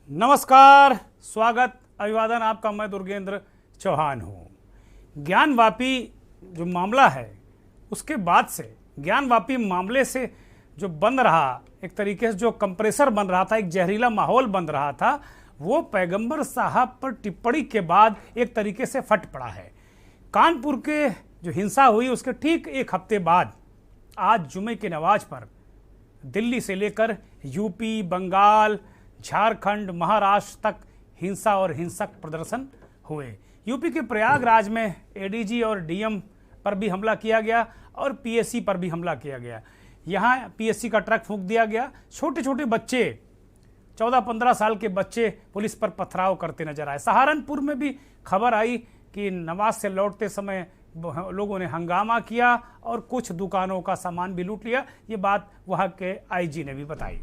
नमस्कार, स्वागत, अभिवादन आपका। मैं दुर्गेंद्र चौहान हूँ। ज्ञानवापी जो मामला है उसके बाद से, ज्ञानवापी मामले से जो बन रहा, एक तरीके से जो कंप्रेसर बन रहा था, एक जहरीला माहौल बन रहा था, वो पैगंबर साहब पर टिप्पणी के बाद एक तरीके से फट पड़ा है। कानपुर के जो हिंसा हुई उसके ठीक एक हफ्ते बाद आज जुमे की नमाज पर दिल्ली से लेकर यूपी, बंगाल, झारखंड, महाराष्ट्र तक हिंसा और हिंसक प्रदर्शन हुए। यूपी के प्रयागराज में एडीजी और डीएम पर भी हमला किया गया और पीएससी पर भी हमला किया गया। यहाँ पीएससी का ट्रक फूंक दिया गया। छोटे छोटे बच्चे, 14-15 साल के बच्चे पुलिस पर पथराव करते नजर आए। सहारनपुर में भी खबर आई कि नमाज से लौटते समय लोगों ने हंगामा किया और कुछ दुकानों का सामान भी लूट लिया। ये बात वहाँ के आईजी ने भी बताई।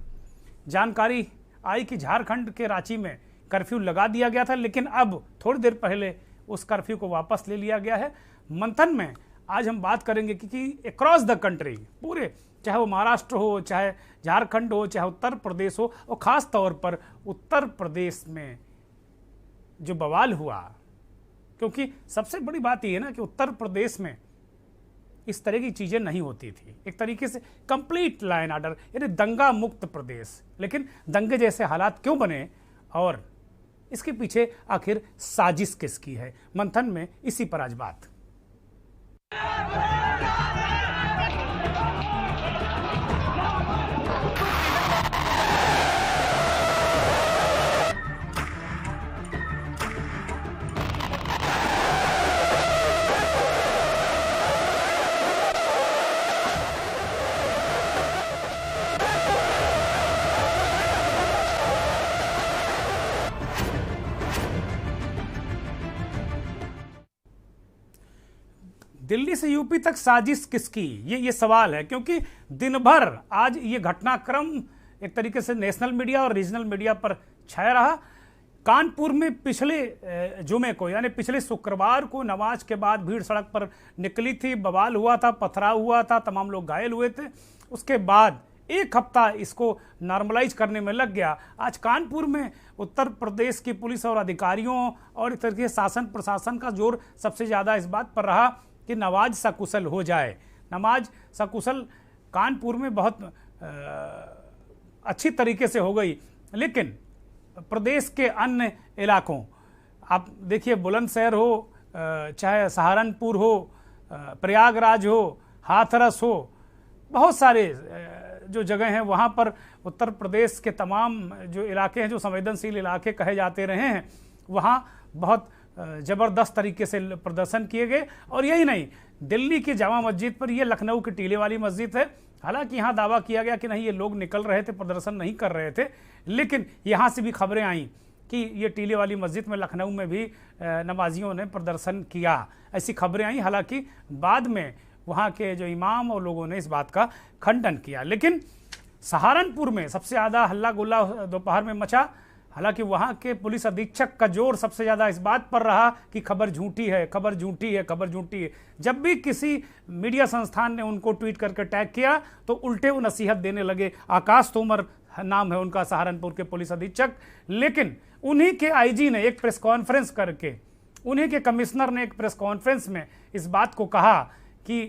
जानकारी आई कि झारखंड के रांची में कर्फ्यू लगा दिया गया था, लेकिन अब थोड़ी देर पहले उस कर्फ्यू को वापस ले लिया गया है। मंथन में आज हम बात करेंगे कि अक्रॉस द कंट्री, पूरे, चाहे वो महाराष्ट्र हो, चाहे झारखंड हो, चाहे उत्तर प्रदेश हो, और ख़ास तौर पर उत्तर प्रदेश में जो बवाल हुआ, क्योंकि सबसे बड़ी बात यह है ना कि उत्तर प्रदेश में इस तरह की चीज़ें नहीं होती थी। एक तरीके से कंप्लीट लॉ एंड ऑर्डर, यानी दंगा मुक्त प्रदेश। लेकिन दंगे जैसे हालात क्यों बने और इसके पीछे आखिर साजिश किसकी है, मंथन में इसी पर आज बात। दिल्ली से यूपी तक साजिश किसकी, ये सवाल है, क्योंकि दिन भर आज ये घटनाक्रम एक तरीके से नेशनल मीडिया और रीजनल मीडिया पर छाया रहा। कानपुर में पिछले जुमे को, यानी पिछले शुक्रवार को नमाज के बाद भीड़ सड़क पर निकली थी, बवाल हुआ था, पथराव हुआ था, तमाम लोग घायल हुए थे। उसके बाद एक हफ्ता इसको नॉर्मलाइज करने में लग गया। आज कानपुर में उत्तर प्रदेश की पुलिस और अधिकारियों और एक तरीके से शासन प्रशासन का जोर सबसे ज़्यादा इस बात पर रहा कि नमाज सकुशल हो जाए। नमाज सकुशल कानपुर में बहुत अच्छी तरीके से हो गई, लेकिन प्रदेश के अन्य इलाकों, आप देखिए, बुलंदशहर हो, चाहे सहारनपुर हो, प्रयागराज हो, हाथरस हो, बहुत सारे जो जगह हैं वहाँ पर उत्तर प्रदेश के तमाम जो इलाके हैं, जो संवेदनशील इलाके कहे जाते रहे हैं, वहाँ बहुत ज़बरदस्त तरीके से प्रदर्शन किए गए। और यही नहीं, दिल्ली की जामा मस्जिद पर, यह लखनऊ की टीले वाली मस्जिद है, हालांकि यहाँ दावा किया गया कि नहीं, ये लोग निकल रहे थे, प्रदर्शन नहीं कर रहे थे, लेकिन यहाँ से भी खबरें आईं कि ये टीले वाली मस्जिद में लखनऊ में भी नमाजियों ने प्रदर्शन किया, ऐसी खबरें आईं। हालांकि बाद में वहाँ के जो इमाम और लोगों ने इस बात का खंडन किया। लेकिन सहारनपुर में सबसे ज़्यादा हल्ला गुल्ला दोपहर में मचा। हालांकि वहाँ के पुलिस अधीक्षक का जोर सबसे ज़्यादा इस बात पर रहा कि खबर झूठी है, खबर झूठी है, खबर झूठी है। जब भी किसी मीडिया संस्थान ने उनको ट्वीट करके टैग किया तो उल्टे वो नसीहत देने लगे। आकाश तोमर नाम है उनका, सहारनपुर के पुलिस अधीक्षक। लेकिन उन्हीं के आईजी ने एक प्रेस कॉन्फ्रेंस करके, उन्हीं के कमिश्नर ने एक प्रेस कॉन्फ्रेंस में इस बात को कहा कि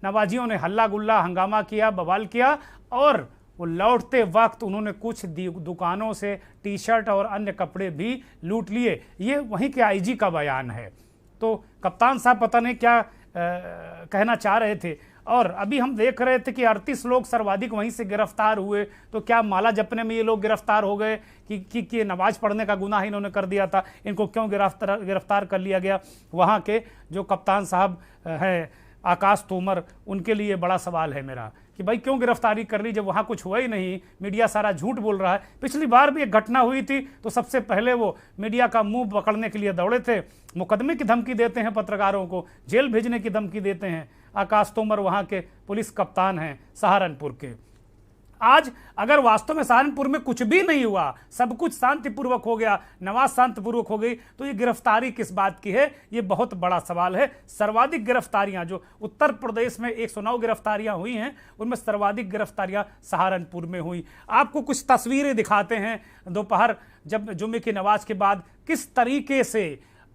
नवाजियों ने हल्ला गुल्ला, हंगामा किया, बवाल किया, और वो लौटते वक्त उन्होंने कुछ दुकानों से टी शर्ट और अन्य कपड़े भी लूट लिए। ये वहीं के आईजी का बयान है। तो कप्तान साहब पता नहीं क्या कहना चाह रहे थे। और अभी हम देख रहे थे कि 38 लोग सर्वाधिक वहीं से गिरफ्तार हुए। तो क्या माला जपने में ये लोग गिरफ्तार हो गए कि नमाज पढ़ने का गुनाह इन्होंने कर दिया था, इनको क्यों गिरफ्तार कर लिया गया? वहाँ के जो कप्तान साहब हैं आकाश तोमर, उनके लिए बड़ा सवाल है मेरा कि भाई क्यों गिरफ्तारी कर ली जब वहाँ कुछ हुआ ही नहीं, मीडिया सारा झूठ बोल रहा है। पिछली बार भी एक घटना हुई थी तो सबसे पहले वो मीडिया का मुंह पकड़ने के लिए दौड़े थे, मुकदमे की धमकी देते हैं, पत्रकारों को जेल भेजने की धमकी देते हैं। आकाश तोमर वहाँ के पुलिस कप्तान हैं सहारनपुर के। आज अगर वास्तव में सहारनपुर में कुछ भी नहीं हुआ, सब कुछ शांतिपूर्वक हो गया, नमाज शांतिपूर्वक हो गई, तो ये गिरफ्तारी किस बात की है? ये बहुत बड़ा सवाल है। सर्वाधिक गिरफ्तारियां जो उत्तर प्रदेश में 109 गिरफ्तारियां हुई हैं, उनमें सर्वाधिक गिरफ्तारियां सहारनपुर में हुई। आपको कुछ तस्वीरें दिखाते हैं दोपहर जब जुम्मे की नमाज के बाद किस तरीके से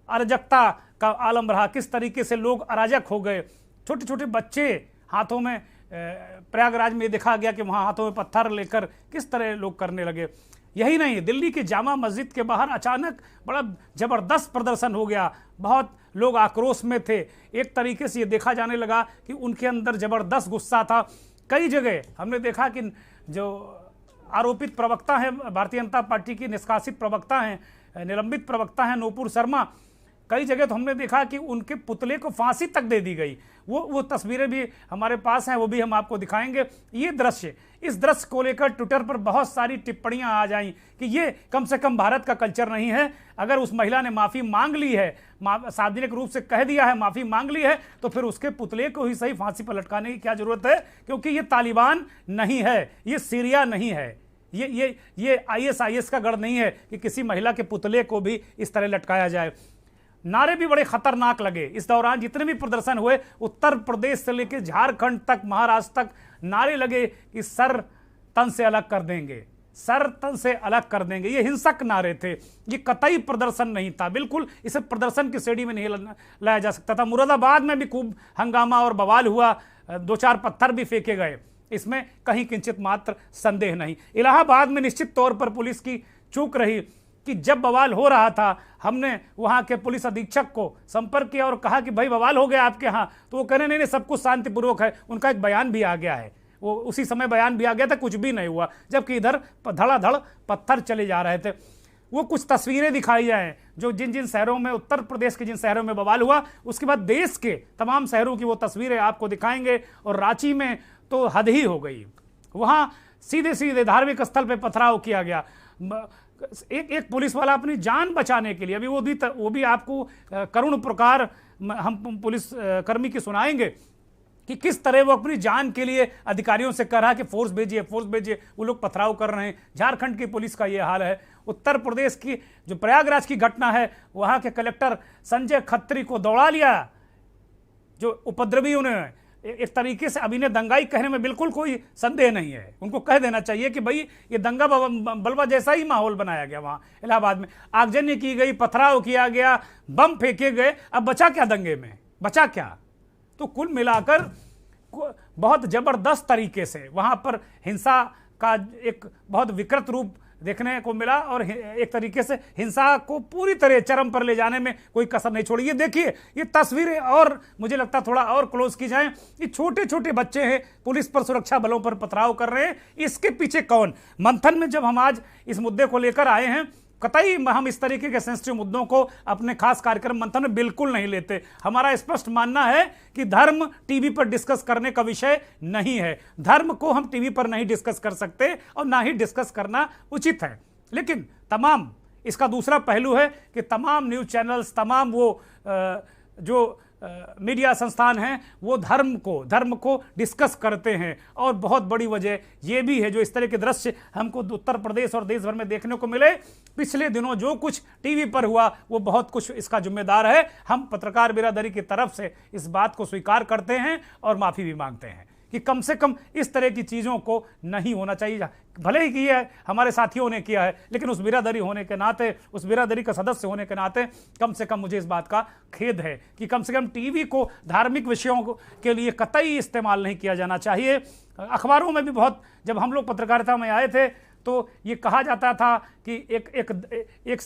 अराजकता का आलम रहा, किस तरीके से लोग अराजक हो गए। छोटे छोटे बच्चे हाथों में, प्रयागराज में देखा गया कि वहाँ हाथों में पत्थर लेकर किस तरह लोग करने लगे। यही नहीं, दिल्ली की जामा मस्जिद के बाहर अचानक बड़ा ज़बरदस्त प्रदर्शन हो गया, बहुत लोग आक्रोश में थे। एक तरीके से ये देखा जाने लगा कि उनके अंदर ज़बरदस्त गुस्सा था। कई जगह हमने देखा कि जो आरोपित प्रवक्ता हैं, भारतीय जनता पार्टी की निष्कासित प्रवक्ता हैं, निलंबित प्रवक्ता हैं नूपुर शर्मा, कई जगह तो हमने देखा कि उनके पुतले को फांसी तक दे दी गई। वो तस्वीरें भी हमारे पास हैं, वो भी हम आपको दिखाएंगे। ये दृश्य, इस दृश्य को लेकर ट्विटर पर बहुत सारी टिप्पणियां आ जाईं कि ये कम से कम भारत का कल्चर नहीं है। अगर उस महिला ने माफ़ी मांग ली है, सार्वजनिक रूप से कह दिया है, माफ़ी मांग ली है, तो फिर उसके पुतले को ही सही फांसी पर लटकाने की क्या जरूरत है? क्योंकि ये तालिबान नहीं है, ये सीरिया नहीं है, ये ISIS का गढ़ नहीं है कि किसी महिला के पुतले को भी इस तरह लटकाया जाए। नारे भी बड़े खतरनाक लगे इस दौरान, जितने भी प्रदर्शन हुए उत्तर प्रदेश से लेकर झारखंड तक, महाराष्ट्र तक, नारे लगे कि सर तन से अलग कर देंगे, सर तन से अलग कर देंगे। ये हिंसक नारे थे, ये कतई प्रदर्शन नहीं था, बिल्कुल इसे प्रदर्शन की श्रेणी में नहीं लाया जा सकता था। मुरादाबाद में भी खूब हंगामा और बवाल हुआ, 2-4 पत्थर भी फेंके गए, इसमें कहीं किंचित मात्र संदेह नहीं। इलाहाबाद में निश्चित तौर पर पुलिस की चूक रही कि जब बवाल हो रहा था, हमने वहाँ के पुलिस अधीक्षक को संपर्क किया और कहा कि भाई बवाल हो गया आपके यहाँ, तो वो कह रहे नहीं, सब कुछ शांतिपूर्वक है। उनका एक बयान भी आ गया है, वो उसी समय बयान भी आ गया था, कुछ भी नहीं हुआ, जबकि इधर धड़ाधड़ पत्थर चले जा रहे थे। वो कुछ तस्वीरें दिखाई जाएं जो जिन जिन शहरों में, उत्तर प्रदेश के जिन शहरों में बवाल हुआ, उसके बाद देश के तमाम शहरों की वो तस्वीरें आपको दिखाएंगे। और रांची में तो हद ही हो गई, वहाँ सीधे सीधे धार्मिक स्थल पर पथराव किया गया। एक पुलिस वाला अपनी जान बचाने के लिए, अभी वो भी आपको करुण प्रकार हम पुलिस कर्मी की सुनाएंगे कि किस तरह वो अपनी जान के लिए अधिकारियों से कह रहा है कि फोर्स भेजिए, फोर्स भेजिए, वो लोग पथराव कर रहे हैं। झारखंड की पुलिस का ये हाल है। उत्तर प्रदेश की जो प्रयागराज की घटना है, वहाँ के कलेक्टर संजय खत्री को दौड़ा लिया, जो उपद्रवियों ने एक तरीके से, अभी ने दंगाई कहने में बिल्कुल कोई संदेह नहीं है, उनको कह देना चाहिए कि भाई ये दंगा बलवा जैसा ही माहौल बनाया गया। वहाँ इलाहाबाद में आगजनी की गई, पथराव किया गया, बम फेंके गए, अब बचा क्या दंगे में? बचा क्या? तो कुल मिलाकर बहुत जबरदस्त तरीके से वहाँ पर हिंसा का एक बहुत विकृत रूप देखने को मिला और एक तरीके से हिंसा को पूरी तरह चरम पर ले जाने में कोई कसर नहीं छोड़ी। ये देखिए, ये तस्वीरें और मुझे लगता थोड़ा और क्लोज की जाएं। ये छोटे छोटे बच्चे हैं, पुलिस पर, सुरक्षा बलों पर पथराव कर रहे हैं। इसके पीछे कौन? मंथन में जब हम आज इस मुद्दे को लेकर आए हैं, कतई हम इस तरीके के सेंसिटिव मुद्दों को अपने खास कार्यक्रम मंथन में बिल्कुल नहीं लेते। हमारा स्पष्ट मानना है कि धर्म टीवी पर डिस्कस करने का विषय नहीं है। धर्म को हम टीवी पर नहीं डिस्कस कर सकते और ना ही डिस्कस करना उचित है। लेकिन तमाम, इसका दूसरा पहलू है कि तमाम न्यूज चैनल्स, तमाम वो जो मीडिया संस्थान हैं, वो धर्म को डिस्कस करते हैं। और बहुत बड़ी वजह ये भी है, जो इस तरह के दृश्य हमको उत्तर प्रदेश और देश भर में देखने को मिले पिछले दिनों, जो कुछ टीवी पर हुआ, वो बहुत कुछ इसका जिम्मेदार है। हम पत्रकार बिरादरी की तरफ से इस बात को स्वीकार करते हैं और माफ़ी भी मांगते हैं कि कम से कम इस तरह की चीज़ों को नहीं होना चाहिए। भले ही किया है, हमारे साथियों ने किया है, लेकिन उस बिरादरी होने के नाते, उस बिरादरी का सदस्य होने के नाते कम से कम मुझे इस बात का खेद है कि कम से कम टीवी को धार्मिक विषयों के लिए कतई इस्तेमाल नहीं किया जाना चाहिए। अखबारों में भी बहुत, जब हम लोग पत्रकारिता में आए थे तो ये कहा जाता था कि एक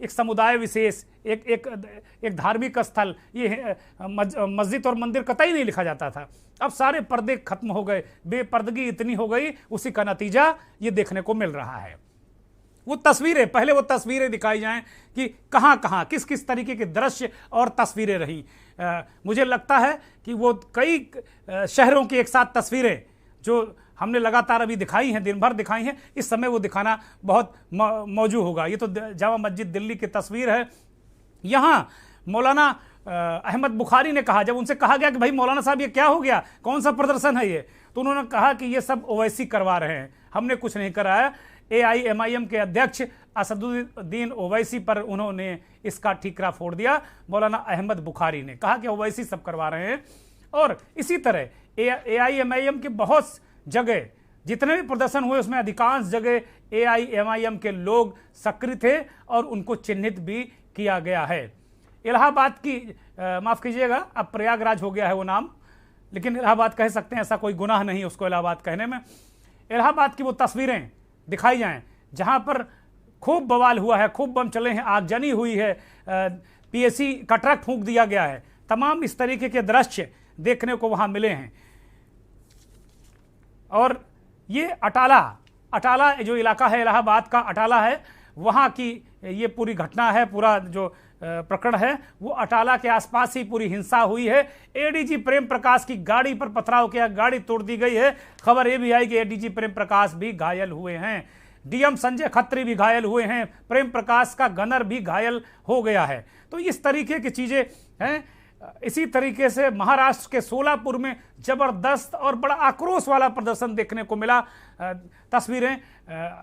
समुदाय विशेष, एक धार्मिक स्थल, ये मस्जिद और मंदिर कतई नहीं लिखा जाता था। अब सारे पर्दे खत्म हो गए, बेपर्दगी इतनी हो गई, उसी का नतीजा ये देखने को मिल रहा है। वो तस्वीरें, पहले वो तस्वीरें दिखाई जाएं कि कहाँ कहाँ किस किस तरीके के दृश्य और तस्वीरें रहीं। मुझे लगता है कि वो कई शहरों की एक साथ तस्वीरें जो हमने लगातार अभी दिखाई हैं, दिन भर दिखाई हैं, इस समय वो दिखाना बहुत मौजू होगा। ये तो जामा मस्जिद दिल्ली की तस्वीर है। यहाँ मौलाना अहमद बुखारी ने कहा, जब उनसे कहा गया कि भाई मौलाना साहब ये क्या हो गया, कौन सा प्रदर्शन है ये, तो उन्होंने कहा कि ये सब ओवैसी करवा रहे हैं, हमने कुछ नहीं कराया। AIMIM के अध्यक्ष असदुद्दीन ओवैसी पर उन्होंने इसका ठीकरा फोड़ दिया। मौलाना अहमद बुखारी ने कहा कि ओवैसी सब करवा रहे हैं। और इसी तरह AIMIM के बहुत जगह जितने भी प्रदर्शन हुए उसमें अधिकांश जगह AIMIM के लोग सक्रिय थे और उनको चिन्हित भी किया गया है। इलाहाबाद की माफ़ कीजिएगा, अब प्रयागराज हो गया है वो नाम, लेकिन इलाहाबाद कह सकते हैं, ऐसा कोई गुनाह नहीं है उसको इलाहाबाद कहने में। इलाहाबाद की वो तस्वीरें दिखाई जाएं जहां पर खूब बवाल हुआ है, खूब बम चले हैं, आगजनी हुई है, PSC का ट्रक फूंक दिया गया है, तमाम इस तरीके के दृश्य देखने को वहां मिले हैं। और ये अटाला जो इलाका है इलाहाबाद का, अटाला है, वहाँ की ये पूरी घटना है, पूरा जो प्रकरण है वो अटाला के आसपास ही पूरी हिंसा हुई है। ADG प्रेम प्रकाश की गाड़ी पर पथराव किया, गाड़ी तोड़ दी गई है। खबर ये भी आई कि ADG प्रेम प्रकाश भी घायल हुए हैं, DM संजय खत्री भी घायल हुए हैं, प्रेम प्रकाश का गनर भी घायल हो गया है। तो इस तरीके की चीजें हैं। इसी तरीके से महाराष्ट्र के सोलापुर में जबरदस्त और बड़ा आक्रोश वाला प्रदर्शन देखने को मिला। तस्वीरें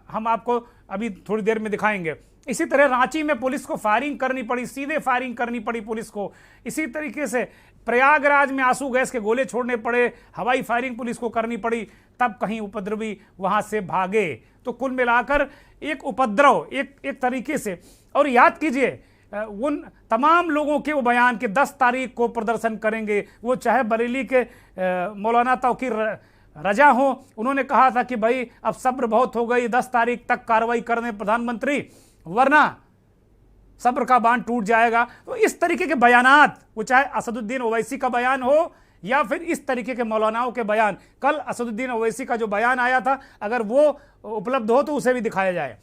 हम आपको अभी थोड़ी देर में दिखाएंगे। इसी तरह रांची में पुलिस को फायरिंग करनी पड़ी, सीधे फायरिंग करनी पड़ी पुलिस को। इसी तरीके से प्रयागराज में आंसू गैस के गोले छोड़ने पड़े, हवाई फायरिंग पुलिस को करनी पड़ी, तब कहीं उपद्रवी वहां से भागे। तो कुल मिलाकर एक उपद्रव एक तरीके से। और याद कीजिए उन तमाम लोगों के वो बयान के 10 तारीख को प्रदर्शन करेंगे, वो चाहे बरेली के मौलाना तौकीर रजा हो, उन्होंने कहा था कि भाई अब सब्र बहुत हो गई, 10 तारीख तक कार्रवाई करने प्रधानमंत्री, वरना सब्र का बांध टूट जाएगा। तो इस तरीके के बयानात, वो चाहे असदुद्दीन ओवैसी का बयान हो या फिर इस तरीके के मौलानाओं के बयान, कल असदुद्दीन ओवैसी का जो बयान आया था अगर वो उपलब्ध हो तो उसे भी दिखाया जाए,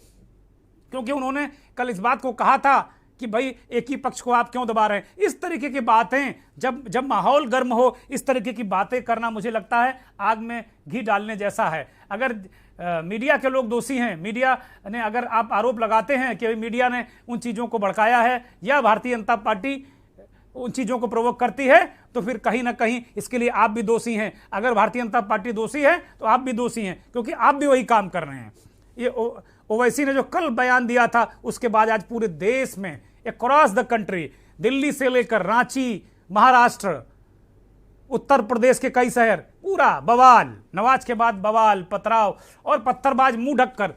क्योंकि उन्होंने कल इस बात को कहा था कि भाई एक ही पक्ष को आप क्यों दबा रहे हैं। इस तरीके की बातें जब माहौल गर्म हो, इस तरीके की बातें करना मुझे लगता है आग में घी डालने जैसा है। अगर मीडिया के लोग दोषी हैं, मीडिया ने, अगर आप आरोप लगाते हैं कि मीडिया ने उन चीज़ों को भड़काया है या भारतीय जनता पार्टी उन चीज़ों को प्रोवोक करती है, तो फिर कहीं ना कहीं इसके लिए आप भी दोषी हैं। अगर भारतीय जनता पार्टी दोषी है तो आप भी दोषी हैं, क्योंकि आप भी वही काम कर रहे हैं। ये ओवैसी ने जो कल बयान दिया था, उसके बाद आज पूरे देश में अक्रॉस द कंट्री, दिल्ली से लेकर रांची, महाराष्ट्र, उत्तर प्रदेश के कई शहर, पूरा बवाल, नवाज के बाद बवाल, पथराव और पत्थरबाज मुंह ढककर।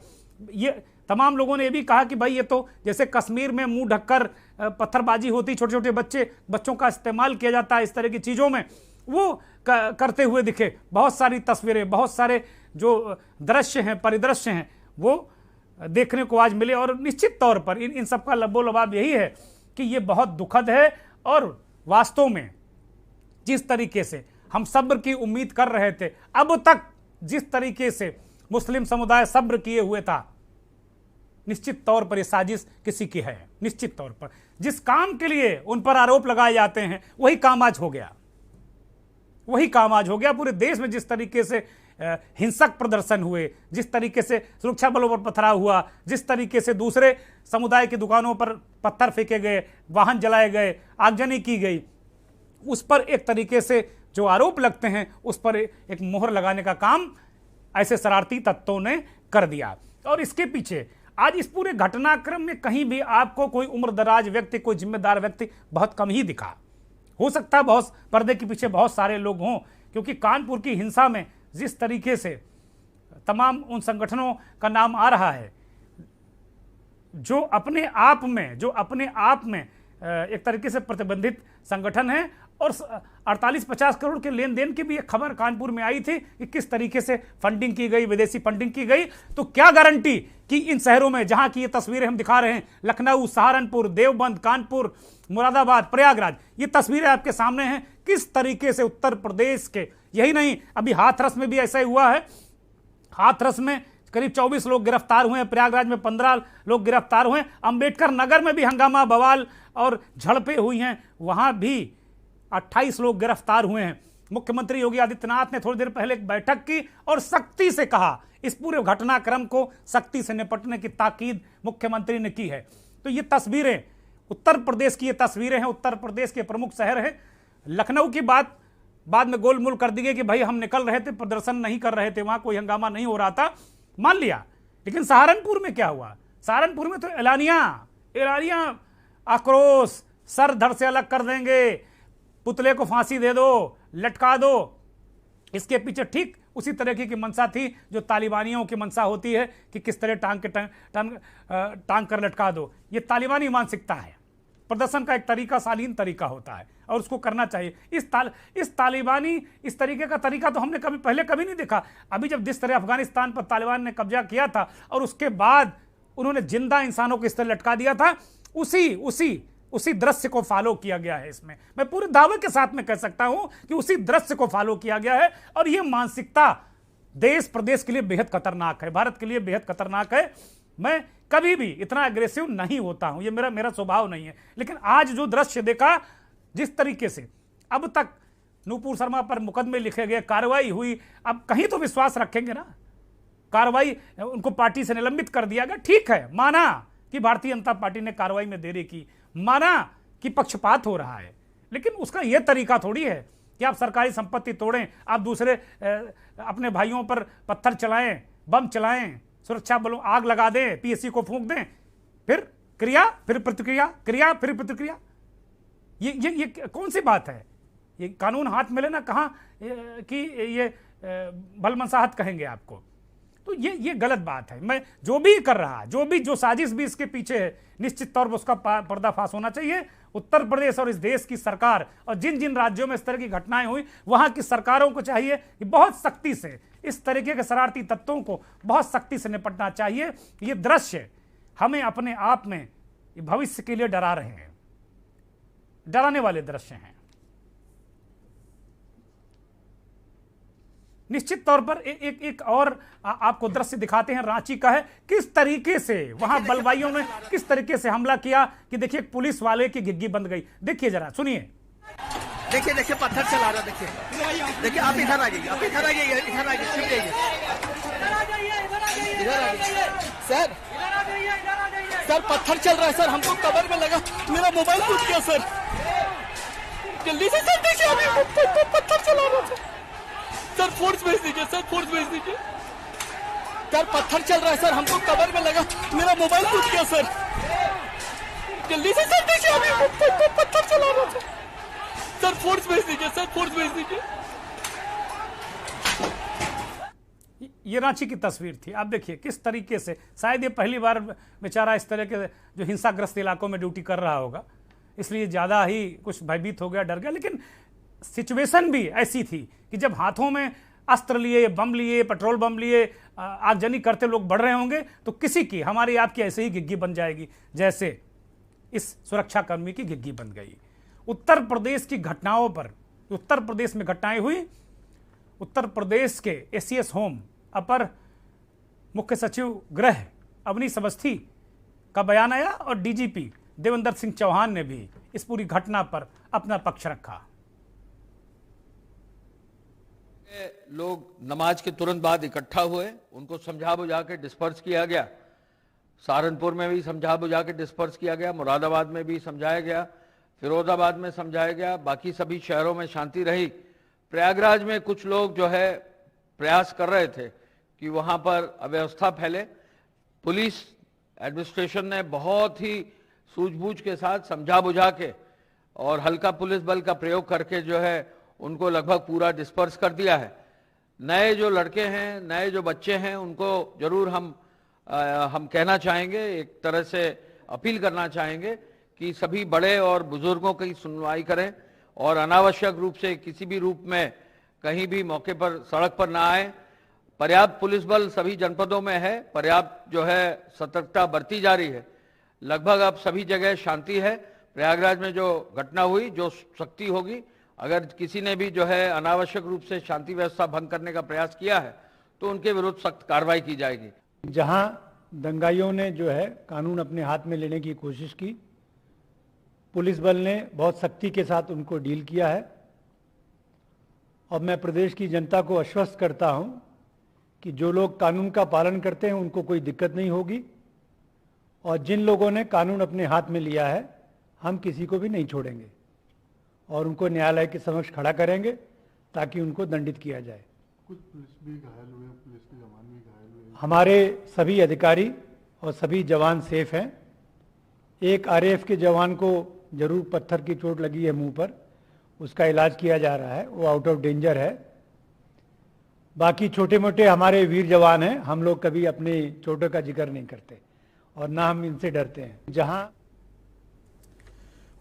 ये तमाम लोगों ने ये भी कहा कि भाई ये तो जैसे कश्मीर में मुंह ढककर पत्थरबाजी होती, छोटे छोटे बच्चों का इस्तेमाल किया जाता है इस तरह की चीज़ों में, वो करते हुए दिखे। बहुत सारी तस्वीरें, बहुत सारे जो दृश्य हैं, परिदृश्य हैं, वो देखने को आज मिले। और निश्चित तौर पर इन सब का लबोलबाब यही है कि ये बहुत दुखद है। और वास्तव में जिस तरीके से हम सब्र की उम्मीद कर रहे थे, अब तक जिस तरीके से मुस्लिम समुदाय सब्र किए हुए था, निश्चित तौर पर यह साजिश किसी की है। निश्चित तौर पर जिस काम के लिए उन पर आरोप लगाए जाते हैं वही काम आज हो गया, वही काम आज हो गया। पूरे देश में जिस तरीके से हिंसक प्रदर्शन हुए, जिस तरीके से सुरक्षा बलों पर पथराव हुआ, जिस तरीके से दूसरे समुदाय की दुकानों पर पत्थर फेंके गए, वाहन जलाए गए, आगजनी की गई, उस पर एक तरीके से जो आरोप लगते हैं उस पर एक मोहर लगाने का काम ऐसे शरारती तत्वों ने कर दिया। और इसके पीछे आज इस पूरे घटनाक्रम में कहीं भी आपको कोई उम्रदराज व्यक्ति, कोई जिम्मेदार व्यक्ति बहुत कम ही दिखा। हो सकता है बहुत पर्दे के पीछे बहुत सारे लोग हों, क्योंकि कानपुर की हिंसा में जिस तरीके से तमाम उन संगठनों का नाम आ रहा है जो अपने आप में एक तरीके से प्रतिबंधित संगठन है, और 48-50 करोड़ के लेन देन की भी एक खबर कानपुर में आई थी कि किस तरीके से फंडिंग की गई, विदेशी फंडिंग की गई। तो क्या गारंटी कि इन शहरों में, जहां की ये तस्वीरें हम दिखा रहे हैं, लखनऊ, सहारनपुर, देवबंद, कानपुर, मुरादाबाद, प्रयागराज, ये तस्वीरें आपके सामने हैं, किस तरीके से उत्तर प्रदेश के, यही नहीं अभी हाथरस में भी ऐसा ही हुआ है। हाथरस में करीब 24 लोग गिरफ्तार हुए हैं, प्रयागराज में 15 लोग गिरफ्तार हुए हैं, अंबेडकर नगर में भी हंगामा, बवाल और झड़पें हुई हैं, वहां भी 28 लोग गिरफ्तार हुए हैं। मुख्यमंत्री योगी आदित्यनाथ ने थोड़ी देर पहले एक बैठक की और सख्ती से कहा, इस पूरे घटनाक्रम को सख्ती से निपटने की ताकीद मुख्यमंत्री ने की है। तो ये तस्वीरें उत्तर प्रदेश की, ये तस्वीरें हैं उत्तर प्रदेश के प्रमुख शहर हैं। लखनऊ की बात बाद में गोलमोल कर दिए कि भाई हम निकल रहे थे, प्रदर्शन नहीं कर रहे थे, वहां कोई हंगामा नहीं हो रहा था, मान लिया। लेकिन सहारनपुर में क्या हुआ? सहारनपुर में तो एलानिया आक्रोश, सर धड़ से अलग कर देंगे, पुतले को फांसी दे दो, लटका दो। इसके पीछे ठीक उसी तरह की मंशा थी जो तालिबानियों की मंशा होती है कि किस तरह टांग कर लटका दो। ये तालिबानी मानसिकता है। प्रदर्शन का एक तरीका, शालीन तरीका होता है और उसको करना चाहिए। इस तालिबानी इस तरीके का तरीका तो हमने पहले कभी नहीं देखा। अभी जब जिस तरह अफगानिस्तान पर तालिबान ने कब्जा किया था और उसके बाद उन्होंने जिंदा इंसानों को इस तरह लटका दिया था, उसी दृश्य को फॉलो किया गया है। इसमें मैं पूरे दावे के साथ में कह सकता हूं कि उसी दृश्य को फॉलो किया गया है। और यह मानसिकता देश प्रदेश के लिए बेहद खतरनाक है, भारत के लिए बेहद खतरनाक है। मैं कभी भी इतना एग्रेसिव नहीं होता हूं, यह मेरा स्वभाव नहीं है। लेकिन आज जो दृश्य देखा, जिस तरीके से अब तक नूपुर शर्मा पर मुकदमे लिखे गए, कार्रवाई हुई, अब कहीं तो विश्वास रखेंगे ना। कार्रवाई, उनको पार्टी से निलंबित कर दिया गया, ठीक है, माना कि भारतीय जनता पार्टी ने कार्रवाई में देरी की, माना कि पक्षपात हो रहा है, लेकिन उसका यह तरीका थोड़ी है कि आप सरकारी संपत्ति तोड़ें, आप दूसरे अपने भाइयों पर पत्थर चलाएं, बम चलाएं, सुरक्षा बलों आग लगा दें, पीएससी को फूंक दें, फिर क्रिया फिर प्रतिक्रिया, क्रिया फिर प्रतिक्रिया। ये कौन सी बात है? ये कानून हाथ में लेना कहां कि ये भलमनसाहत कहेंगे आपको? तो ये गलत बात है। मैं जो भी कर रहा, जो साजिश भी इसके पीछे है, निश्चित तौर पर उसका पर्दाफाश होना चाहिए। उत्तर प्रदेश और इस देश की सरकार और जिन जिन राज्यों में इस तरह की घटनाएं हुई, वहां की सरकारों को चाहिए कि बहुत सख्ती से इस तरीके के शरारती तत्वों को बहुत सख्ती से निपटना चाहिए। ये दृश्य हमें अपने आप में भविष्य के लिए डरा रहे हैं, डराने वाले दृश्य हैं। निश्चित तौर पर एक और आपको दृश्य दिखाते हैं, रांची का है। किस तरीके से वहां बलवाइयों ने किस तरीके से हमला किया कि देखिए पुलिस वाले की घिग्गी बंद गई। देखिए जरा, सुनिए। देखिए पत्थर चला रहा, देखिए आप इधर आ जाइए, आप इधर आ जाइए, इधर आ जाइए, इधर आ जाइए सर, पत्थर चल रहा है सर, हमको कवर में लगा, मेरा मोबाइल टूट गया सर, जल्दी से सर देखिए, अभी पत्थर चला रहा था सर, फोर्स भेज दीजिए सर, फोर्स भेज दीजिए सर, पत्थर चल रहा है सर, हमको कवर में लगा, मेरा मोबाइल टूट गया सर, जल्दी से सर देखिए, अभी पत्थर चला रहा था सर, फोर्स भेज दीजिए सर, फोर्स भेज दीजिए। ये रांची की तस्वीर थी। आप देखिए किस तरीके से, शायद ये पहली बार बेचारा इस तरह के जो हिंसाग्रस्त इलाकों में ड्यूटी कर रहा होगा, इसलिए ज्यादा ही कुछ भयभीत हो गया, डर गया। लेकिन सिचुएशन भी ऐसी थी कि जब हाथों में अस्त्र लिए, बम लिए, पेट्रोल बम लिए, आगजनी करते लोग बढ़ रहे होंगे, तो किसी की, हमारी आपकी ऐसे ही घिग्गी बन जाएगी जैसे इस सुरक्षाकर्मी की घिग्गी बन गई। उत्तर प्रदेश की घटनाओं पर, उत्तर प्रदेश में घटनाएं हुई, उत्तर प्रदेश के एसीएस होम, अपर मुख्य सचिव गृह अवनीश अवस्थी का बयान आया और डीजीपी देवेंद्र सिंह चौहान ने भी इस पूरी घटना पर अपना पक्ष रखा। लोग नमाज के तुरंत बाद इकट्ठा हुए, उनको समझा बुझा के डिस्पर्स किया गया। सहारनपुर में भी समझा बुझा के डिस्पर्स किया गया, मुरादाबाद में भी समझाया गया, फिरोजाबाद में समझाया गया, बाकी सभी शहरों में शांति रही। प्रयागराज में कुछ लोग जो है प्रयास कर रहे थे कि वहां पर अव्यवस्था फैले। पुलिस एडमिनिस्ट्रेशन ने बहुत ही सूझबूझ के साथ समझा बुझा के और हल्का पुलिस बल का प्रयोग करके जो है उनको लगभग पूरा डिस्पर्स कर दिया है। नए जो लड़के हैं, नए जो बच्चे हैं, उनको जरूर हम कहना चाहेंगे, एक तरह से अपील करना चाहेंगे कि सभी बड़े और बुजुर्गों की सुनवाई करें और अनावश्यक रूप से किसी भी रूप में कहीं भी मौके पर सड़क पर ना आए। पर्याप्त पुलिस बल सभी जनपदों में है, पर्याप्त जो है सतर्कता बरती जा रही है। लगभग अब सभी जगह शांति है। प्रयागराज में जो घटना हुई, जो सख्ती होगी, अगर किसी ने भी जो है अनावश्यक रूप से शांति व्यवस्था भंग करने का प्रयास किया है तो उनके विरुद्ध सख्त कार्रवाई की जाएगी। जहां दंगाइयों ने जो है कानून अपने हाथ में लेने की कोशिश की, पुलिस बल ने बहुत सख्ती के साथ उनको डील किया है और मैं प्रदेश की जनता को आश्वस्त करता हूं कि जो लोग कानून का पालन करते हैं उनको कोई दिक्कत नहीं होगी और जिन लोगों ने कानून अपने हाथ में लिया है हम किसी को भी नहीं छोड़ेंगे और उनको न्यायालय के समक्ष खड़ा करेंगे। ताकि उनको दंडित किया जाए। कुछ पुलिस भी घायल हुए, पुलिस के जवान भी घायल हुए। हमारे सभी अधिकारी और सभी जवान सेफ हैं। एक आरएएफ के जवान को जरूर पत्थर की चोट लगी है मुंह पर, उसका इलाज किया जा रहा है, वो आउट ऑफ डेंजर है। बाकी छोटे मोटे हमारे वीर जवान हैं, हम लोग कभी अपनी चोटों का जिक्र नहीं करते और ना हम इनसे डरते हैं। जहां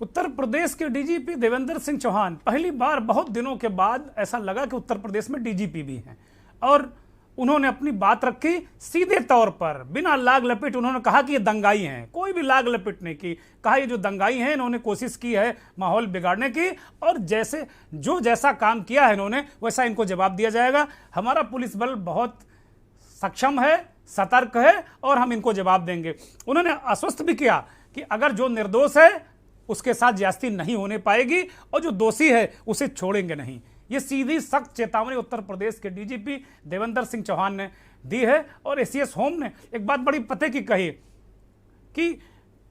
उत्तर प्रदेश के डीजीपी देवेंद्र सिंह चौहान, पहली बार बहुत दिनों के बाद ऐसा लगा कि उत्तर प्रदेश में डीजीपी भी हैं, और उन्होंने अपनी बात रखी सीधे तौर पर, बिना लाग लपेट। उन्होंने कहा कि ये दंगाई हैं, कोई भी लाग लपेट नहीं की। कहा ये जो दंगाई हैं, इन्होंने कोशिश की है माहौल बिगाड़ने की, और जैसा काम किया है इन्होंने, वैसा इनको जवाब दिया जाएगा। हमारा पुलिस बल बहुत सक्षम है, सतर्क है, और हम इनको जवाब देंगे। उन्होंने आश्वस्त भी किया कि अगर जो निर्दोष है उसके साथ ज्यादती नहीं होने पाएगी, और जो दोषी है उसे छोड़ेंगे नहीं। ये सीधी सख्त चेतावनी उत्तर प्रदेश के डीजीपी देवेंद्र सिंह चौहान ने दी है। और एसीएस होम ने एक बात बड़ी पते की कही कि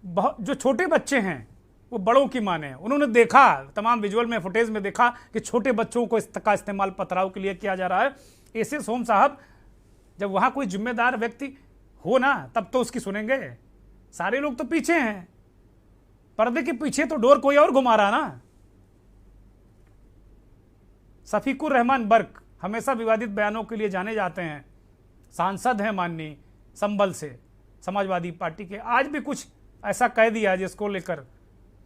जो छोटे बच्चे हैं वो बड़ों की माने। उन्होंने देखा, तमाम विजुअल में, फुटेज में देखा कि छोटे बच्चों को इसका इस्तेमाल पथराव के लिए किया जा रहा है। एसीएस होम साहब, जब वहां कोई जिम्मेदार व्यक्ति हो ना, तब तो उसकी सुनेंगे। सारे लोग तो पीछे हैं, पर्दे के पीछे तो डोर कोई और घुमा रहा ना। शफीकुर रहमान बर्क हमेशा विवादित बयानों के लिए जाने जाते हैं, सांसद हैं माननीय संभल से, समाजवादी पार्टी के। आज भी कुछ ऐसा कह दिया जिसको लेकर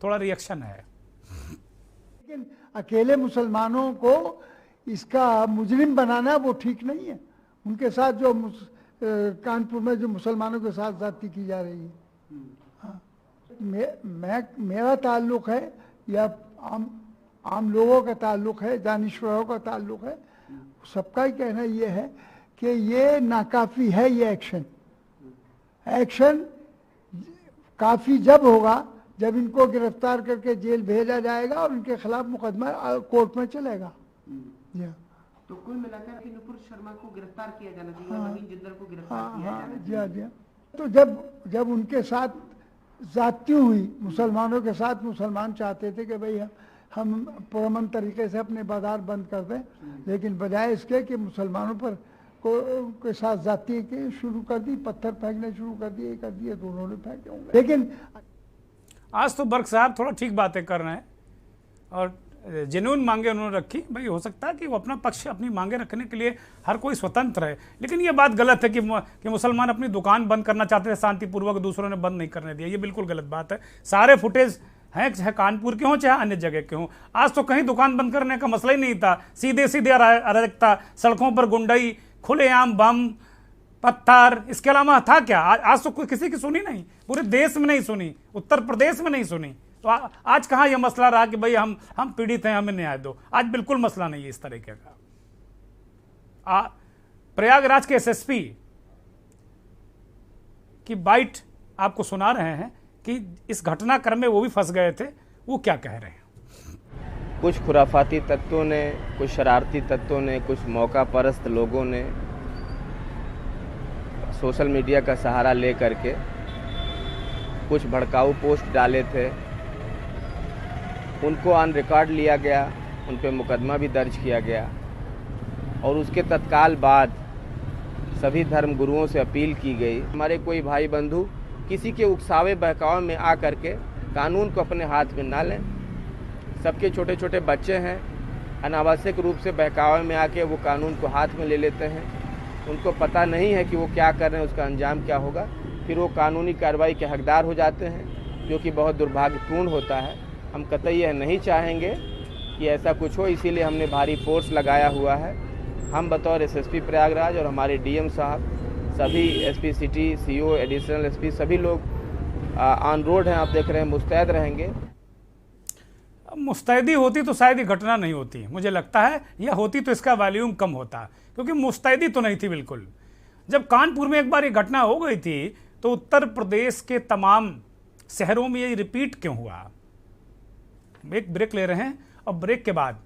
थोड़ा रिएक्शन है। लेकिन अकेले मुसलमानों को इसका मुजरिम बनाना वो ठीक नहीं है। उनके साथ जो कानपुर में जो मुसलमानों के साथ ज्यादती की जा रही है, हाँ, मेरा ताल्लुक है या आम लोगों का ताल्लुक है, दानिश्वरों का ताल्लुक है, सबका ही कहना ये है कि ये नाकाफी है। ये एक्शन काफ़ी जब होगा जब इनको गिरफ्तार करके जेल भेजा जाएगा और उनके खिलाफ मुकदमा कोर्ट में चलेगा। जी तो कुल मिलाकर कि नुपुर शर्मा को गिरफ्तार किया जाना चाहिए, नवीन जिंदल को गिरफ्तार किया जाना चाहिए। जी। तो जब उनके साथ ज्यादती हुई मुसलमानों के साथ, मुसलमान चाहते थे कि भाई हम पुरअमन तरीके से अपने बाजार बंद कर दें, लेकिन बजाय इसके कि मुसलमानों पर के साथ जाती के शुरू कर दी, पत्थर फेंकने शुरू कर दिए, तो उन्होंने फेंके होंगे। लेकिन आज तो बर्क साहब थोड़ा ठीक बातें कर रहे हैं और जेन्युइन मांगे उन्होंने रखी। भाई हो सकता है कि वो अपना पक्ष, अपनी मांगे रखने के लिए हर कोई स्वतंत्र है, लेकिन ये बात गलत है कि मुसलमान अपनी दुकान बंद करना चाहते थे शांतिपूर्वक, दूसरों ने बंद नहीं करने दिया। ये बिल्कुल गलत बात है। सारे फुटेज हैं, चाहे कानपुर के हों चाहे अन्य जगह के हों, आज तो कहीं दुकान बंद करने का मसला ही नहीं था। सीधे सीधे अराजकता, सड़कों पर गुंडाई, खुलेआम बम, पत्थर, इसके अलावा था क्या? आज तो कोई किसी की सुनी नहीं, पूरे देश में नहीं सुनी, उत्तर प्रदेश में नहीं सुनी। तो आज कहाँ यह मसला रहा कि भाई हम पीड़ित हैं, हमें न्याय दो? आज बिल्कुल मसला नहीं है इस तरीके का। प्रयागराज के एसएसपी की बाइट आपको सुना रहे हैं कि इस घटनाक्रम में वो भी फंस गए थे। वो क्या कह रहे हैं? कुछ खुराफाती तत्वों ने, कुछ शरारती तत्वों ने, कुछ मौका परस्त लोगों ने सोशल मीडिया का सहारा ले करके कुछ भड़काऊ पोस्ट डाले थे, उनको ऑन रिकॉर्ड लिया गया, उन पे मुकदमा भी दर्ज किया गया और उसके तत्काल बाद सभी धर्म गुरुओं से अपील की गई, हमारे कोई भाई बंधु किसी के उकसावे बहकावे में आ करके कानून को अपने हाथ में ना लें। सबके छोटे छोटे बच्चे हैं, अनावश्यक रूप से बहकावे में आके वो कानून को हाथ में ले लेते हैं। उनको पता नहीं है कि वो क्या कर रहे हैं, उसका अंजाम क्या होगा, फिर वो कानूनी कार्रवाई के हकदार हो जाते हैं, जो कि बहुत दुर्भाग्यपूर्ण होता है। हम कतई यह नहीं चाहेंगे कि ऐसा कुछ हो, इसीलिए हमने भारी फोर्स लगाया हुआ है। हम बतौर एसएसपी प्रयागराज और हमारे डीएम साहब, सभी SP city, CO, additional SP, सभी लोग ऑन रोड हैं। आप देख रहे हैं, मुस्तैद रहेंगे। मुस्तैदी होती तो शायद ये घटना नहीं होती, मुझे लगता है। यह होती तो इसका वॉल्यूम कम होता, क्योंकि मुस्तैदी तो नहीं थी बिल्कुल। जब कानपुर में एक बार ये घटना हो गई थी तो उत्तर प्रदेश के तमाम शहरों में ये रिपीट क्यों हुआ? एक ब्रेक ले रहे हैं और ब्रेक के बाद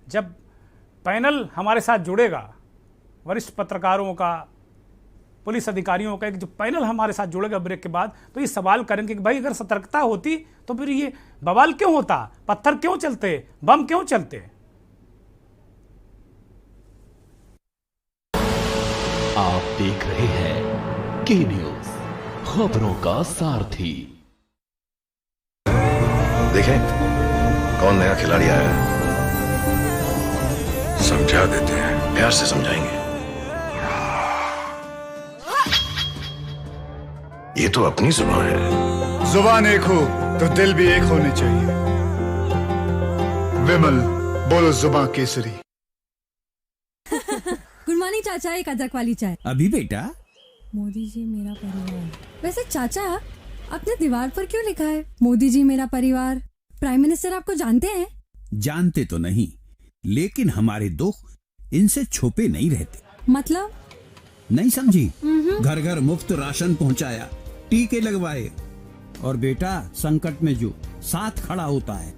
जब पैनल हमारे साथ जुड़ेगा, वरिष्ठ पत्रकारों का, पुलिस अधिकारियों का एक जो पैनल हमारे साथ जुड़ेगा ब्रेक के बाद, तो ये सवाल करेंगे कि भाई अगर सतर्कता होती तो फिर ये बवाल क्यों होता, पत्थर क्यों चलते, बम क्यों चलते? आप देख रहे हैं के न्यूज, खबरों का सारथी। देखें कौन नया खिलाड़ी आया है, समझा देते हैं, प्यार से समझाएंगे। ये तो अपनी जुबान है। जुबान एक हो तो दिल भी एक होने चाहिए। विमल बोलो जुबान केसरी। गुड मॉर्निंग चाचा, एक अदरक वाली चाय। अभी बेटा। मोदी जी मेरा परिवार। वैसे चाचा, आपने दीवार पर क्यों लिखा है मोदी जी मेरा परिवार? प्राइम मिनिस्टर आपको जानते हैं? जानते तो नहीं, लेकिन हमारे दुख इनसे छुपे नहीं रहते। मतलब? नहीं समझी? घर घर मुफ्त राशन पहुंचाया, टीके लगवाए, और बेटा संकट में जो साथ खड़ा होता है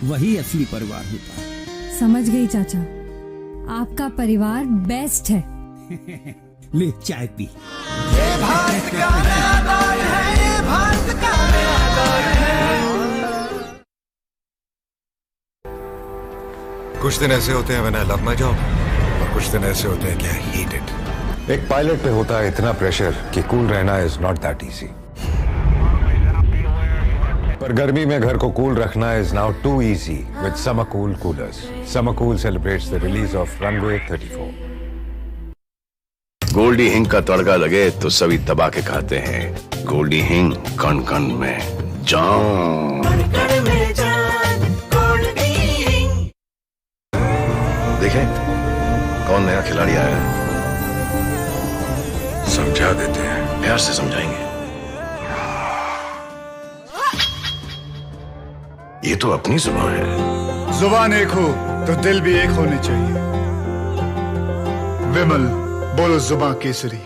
वही असली परिवार होता है। समझ गई चाचा, आपका परिवार बेस्ट है। ले चाय पी। ये भारत का नया दौर है, ये भारत का नया दौर है। कुछ दिन ऐसे होते हैं when I love my job, और कुछ दिन ऐसे होते हैं कि I hate it। एक पायलट पे होता है इतना प्रेशर कि कूल रहना is not that easy। पर गर्मी में घर को कूल रखना is now too easy with Summer Cool coolers। Summer Cool celebrates the release of Runway 34। Goldy हिंग का तड़का लगे तो सभी दबा के खाते हैं। गोल्डी हिंग कण कण में जान। देखें कौन नया खिलाड़ी आया है, समझा देते हैं, प्यार से समझाएंगे। ये तो अपनी जुबान है। जुबान एक हो तो दिल भी एक होने चाहिए। विमल बोलो जुबान केसरी।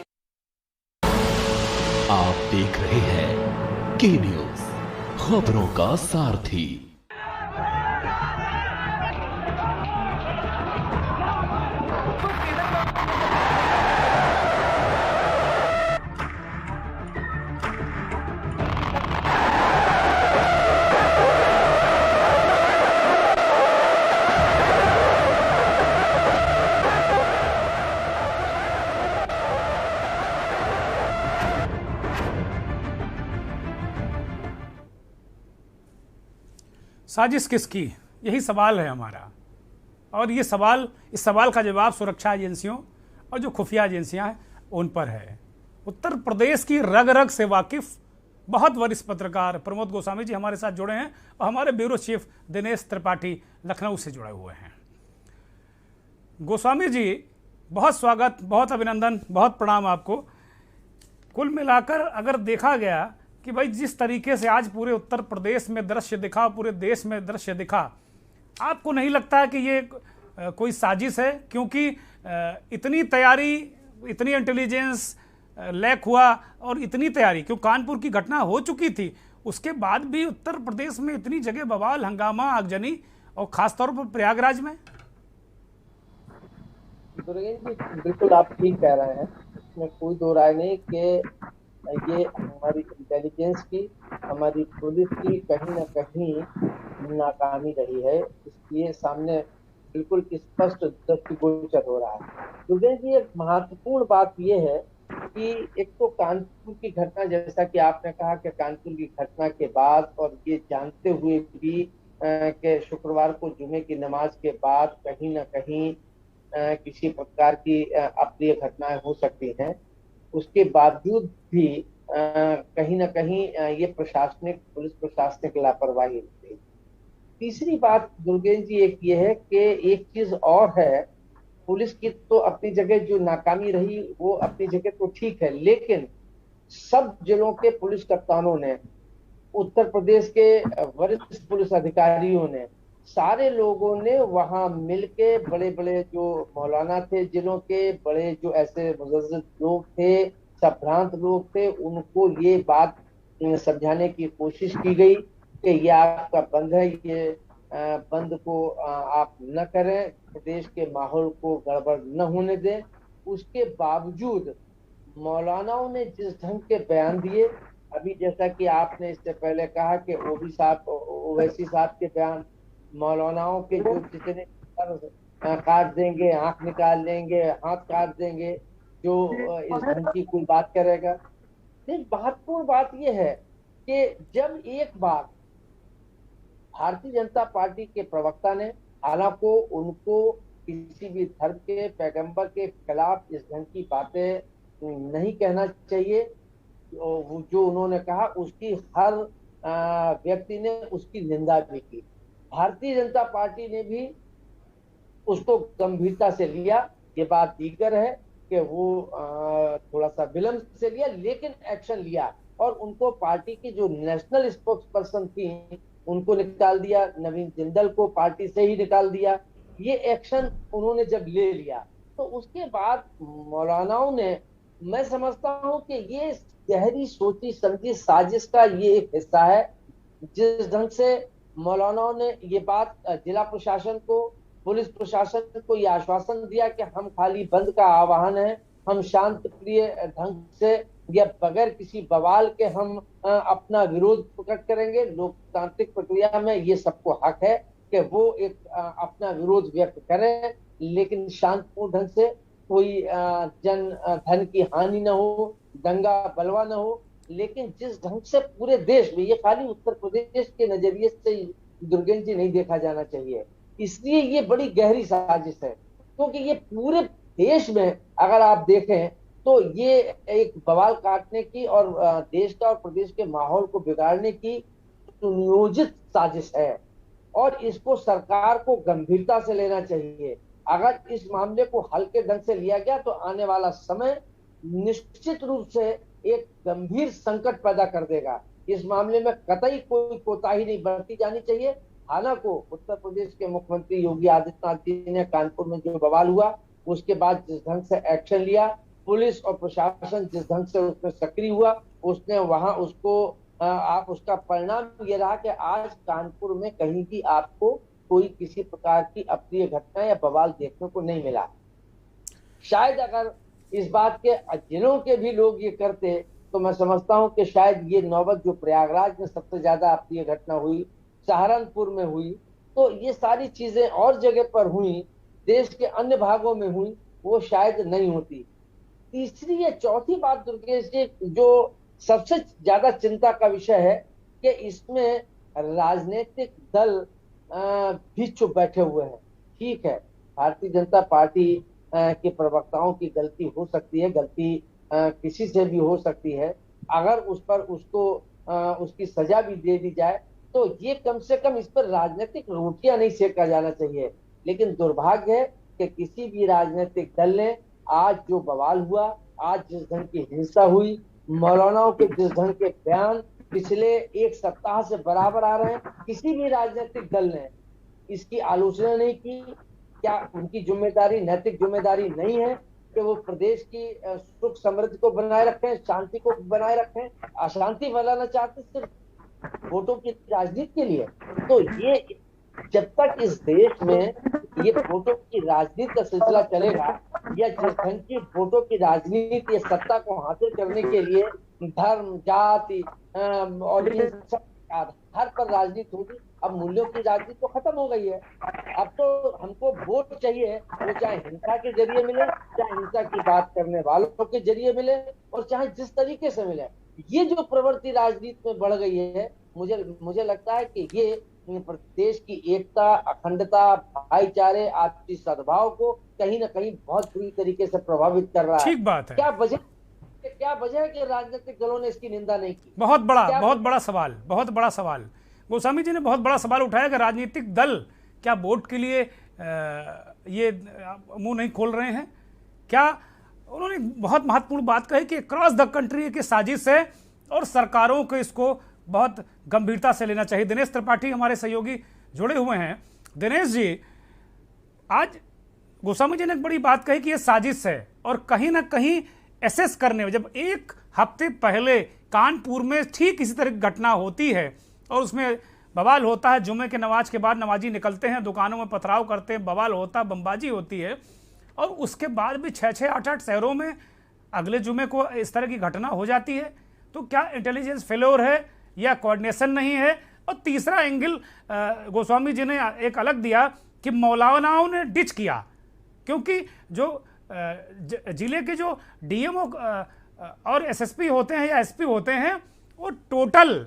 आप देख रहे हैं के न्यूज, खबरों का सारथी। साजिश किसकी, यही सवाल है हमारा। और ये सवाल, इस सवाल का जवाब सुरक्षा एजेंसियों और जो खुफिया एजेंसियां हैं उन पर है। उत्तर प्रदेश की रग रग से वाकिफ बहुत वरिष्ठ पत्रकार प्रमोद गोस्वामी जी हमारे साथ जुड़े हैं और हमारे ब्यूरो चीफ दिनेश त्रिपाठी लखनऊ से जुड़े हुए हैं। गोस्वामी जी, बहुत स्वागत, बहुत अभिनंदन, बहुत प्रणाम आपको। कुल मिलाकर अगर देखा गया कि भाई जिस तरीके से आज पूरे उत्तर प्रदेश में दृश्य दिखा, पूरे देश में दृश्य दिखा, आपको नहीं लगता है कि ये कोई साजिश है? क्योंकि इतनी तैयारी, इतनी इंटेलिजेंस लैक हुआ और इतनी तैयारी, क्यों कानपुर की घटना हो चुकी थी, उसके बाद भी उत्तर प्रदेश में इतनी जगह बवाल, हंगामा, आगजनी, और खासतौर पर प्रयागराज में। बिल्कुल आप ठीक कह रहे हैं, इसमें कोई दो राय नहीं कि ये हमारी इंटेलिजेंस की, हमारी पुलिस की कहीं ना कहीं नाकामी रही है। इसलिए सामने बिल्कुल स्पष्ट दृष्टिगोचर हो रहा है। दुर्गेश जी, एक महत्वपूर्ण बात यह है कि एक तो कानपुर की घटना, जैसा कि आपने कहा कि कानपुर की घटना के बाद और ये जानते हुए भी कि शुक्रवार को जुमे की नमाज के बाद कहीं ना कहीं किसी प्रकार की अप्रिय घटनाएं हो सकती हैं, उसके बावजूद भी कहीं ना कहीं ये प्रशासनिक, पुलिस प्रशासनिक लापरवाही थी। तीसरी बात दुर्गेश जी एक ये है कि एक चीज और है, पुलिस की तो अपनी जगह जो नाकामी रही वो अपनी जगह तो ठीक है, लेकिन सब जिलों के पुलिस कप्तानों ने, उत्तर प्रदेश के वरिष्ठ पुलिस अधिकारियों ने, सारे लोगों ने वहां मिलके, बड़े बड़े जो मौलाना थे जिलों के, बड़े जो ऐसे मुजज्जिद लोग थे, संभ्रांत लोग थे, उनको ये बात समझाने की कोशिश की गई कि ये आपका बंद है, ये बंद को आप न करें, प्रदेश के माहौल को गड़बड़ न होने दें। उसके बावजूद मौलानाओं ने जिस ढंग के बयान दिए, अभी जैसा कि आपने इससे पहले कहा कि ओवैसी साहब के बयान, मौलानाओं के जो जितने काट देंगे, आंख निकाल देंगे, हाथ काट देंगे, जो इस ढंग की कोई बात करेगा। नहीं, महत्वपूर्ण बात यह है कि जब एक बार भारतीय जनता पार्टी के प्रवक्ता ने, हालांकि उनको किसी भी धर्म के पैगंबर के खिलाफ इस ढंग की बातें नहीं कहना चाहिए, जो उन्होंने कहा उसकी हर व्यक्ति ने उसकी निंदा भी की। भारतीय जनता पार्टी ने भी उसको गंभीरता से लिया। ये बात दीगर है कि वो थोड़ा सा विलंब से लिया, लेकिन एक्शन लिया और उनको पार्टी की जो नेशनल स्पोक्स पर्सन थी उनको निकाल दिया, नवीन जिंदल को पार्टी से ही निकाल दिया। ये एक्शन उन्होंने जब ले लिया तो उसके बाद मौलानाओं ने, मैं समझता हूं कि ये गहरी सोची समझी साजिश का ये एक हिस्सा है। जिस ढंग से मौलानाओं ने ये बात जिला प्रशासन को, पुलिस प्रशासन को ये आश्वासन दिया कि हम खाली बंद का आह्वान है, हम शांत प्रिय ढंग से या बगैर किसी बवाल के हम अपना विरोध प्रकट करेंगे। लोकतांत्रिक प्रक्रिया में ये सबको हक है कि वो एक अपना विरोध व्यक्त करें, लेकिन शांतिपूर्ण ढंग से, कोई जन धन की हानि न हो, दंगा बलवा न हो। लेकिन जिस ढंग से पूरे देश में, ये खाली उत्तर प्रदेश के नजरिए से दुर्गेश जी नहीं देखा जाना चाहिए, इसलिए ये बड़ी गहरी साजिश है, क्योंकि ये पूरे देश में अगर आप देखें तो ये एक बवाल काटने की और देश का और प्रदेश के माहौल को बिगाड़ने की सुनियोजित साजिश है और इसको सरकार को गंभीरता से लेना चाहिए। अगर इस मामले को हल्के ढंग से लिया गया तो आने वाला समय निश्चित रूप से एक गंभीर संकट पैदा कर देगा। इस मामले में कतई कोई कोताही नहीं बरती जानी चाहिए। हालांकि उत्तर प्रदेश के मुख्यमंत्री योगी आदित्यनाथ जी ने कानपुर में जो बवाल हुआ उसके बाद जिस ढंग से एक्शन लिया, पुलिस और प्रशासन जिस ढंग से उसमें सक्रिय हुआ, उसने वहां उसको आप उसका परिणाम ये रहा कि आज कानपुर में कहीं भी आपको कोई किसी प्रकार की अप्रिय घटना या बवाल देखने को नहीं मिला। शायद अगर इस बात के जिलों के भी लोग ये करते तो मैं समझता हूं कि शायद ये नौबत जो प्रयागराज में सबसे ज्यादा अप्रिय घटना हुई, सहारनपुर में हुई, तो ये सारी चीजें और जगह पर हुई, देश के अन्य भागों में हुई, वो शायद नहीं होती। तीसरी या चौथी बात दुर्गेश जी जो सबसे ज्यादा चिंता का विषय है कि इसमें राजनीतिक दल भी चुप बैठे हुए हैं। ठीक है, भारतीय जनता पार्टी के प्रवक्ताओं की गलती हो सकती है, गलती किसी से भी हो सकती है। अगर उस पर उसको उसकी सजा भी दे दी जाए तो ये कम से कम इस पर राजनीतिक रोटियां नहीं सेका जाना चाहिए। लेकिन दुर्भाग्य है कि किसी भी राजनीतिक दल ने आज जो बवाल हुआ, आज जिस ढंग की हिंसा हुई, मौलानाओं के जिस ढंग के बयान पिछले एक सप्ताह से बराबर आ रहे हैं, किसी भी राजनीतिक दल ने इसकी आलोचना नहीं की। क्या उनकी जिम्मेदारी, नैतिक जिम्मेदारी नहीं है कि वो प्रदेश की सुख समृद्धि को बनाए रखें, शांति को बनाए रखें? अशांति फैलाना चाहते सिर्फ वोटों की राजनीति के लिए। तो ये जब तक इस देश में ये वोटों की राजनीति का सिलसिला चलेगा या जिस ढंग की वोटों की राजनीति या सत्ता को हासिल करने के लिए धर्म, जाति और इन सब आधार पर राजनीति होगी, अब मूल्यों की राजनीति तो खत्म हो गई है। अब तो हमको वोट चाहिए, वो चाहे हिंसा के जरिए मिले, चाहे हिंसा की बात करने वालों के जरिए मिले और चाहे जिस तरीके से मिले। ये जो प्रवृत्ति राजनीति में बढ़ गई है, मुझे लगता है कि ये प्रदेश की एकता, अखंडता, भाईचारे, आपसी सद्भाव को कहीं ना कहीं बहुत बुरी तरीके से प्रभावित कर रहा है। ठीक बात है। क्या वजह है कि राजनीतिक दलों ने इसकी निंदा नहीं की? बहुत बड़ा सवाल गोस्वामी जी ने बहुत बड़ा सवाल उठाया कि राजनीतिक दल क्या वोट के लिए ये मुंह नहीं खोल रहे हैं? क्या उन्होंने बहुत महत्वपूर्ण बात कही कि क्रॉस द कंट्री की साजिश है और सरकारों को इसको बहुत गंभीरता से लेना चाहिए। दिनेश त्रिपाठी हमारे सहयोगी जुड़े हुए हैं। दिनेश जी, आज गोस्वामी जी ने एक बड़ी बात कही कि यह साजिश है और कहीं ना कहीं एसेस करने में, जब एक हफ्ते पहले कानपुर में ठीक इसी तरह की घटना होती है और उसमें बवाल होता है, जुमे के नमाज के बाद नमाजी निकलते हैं, दुकानों में पथराव करते हैं, बवाल होता है, बमबाजी होती है और उसके बाद भी 6-6, 8-8 शहरों में अगले जुमे को इस तरह की घटना हो जाती है, तो क्या इंटेलिजेंस फेल्योर है या कोऑर्डिनेशन नहीं है? और तीसरा एंगल गोस्वामी जी ने एक अलग दिया कि मौलानाओं ने डिच किया, क्योंकि जो जिले के जो डीएमओ और एसएसपी होते हैं या एसपी होते हैं, वो टोटल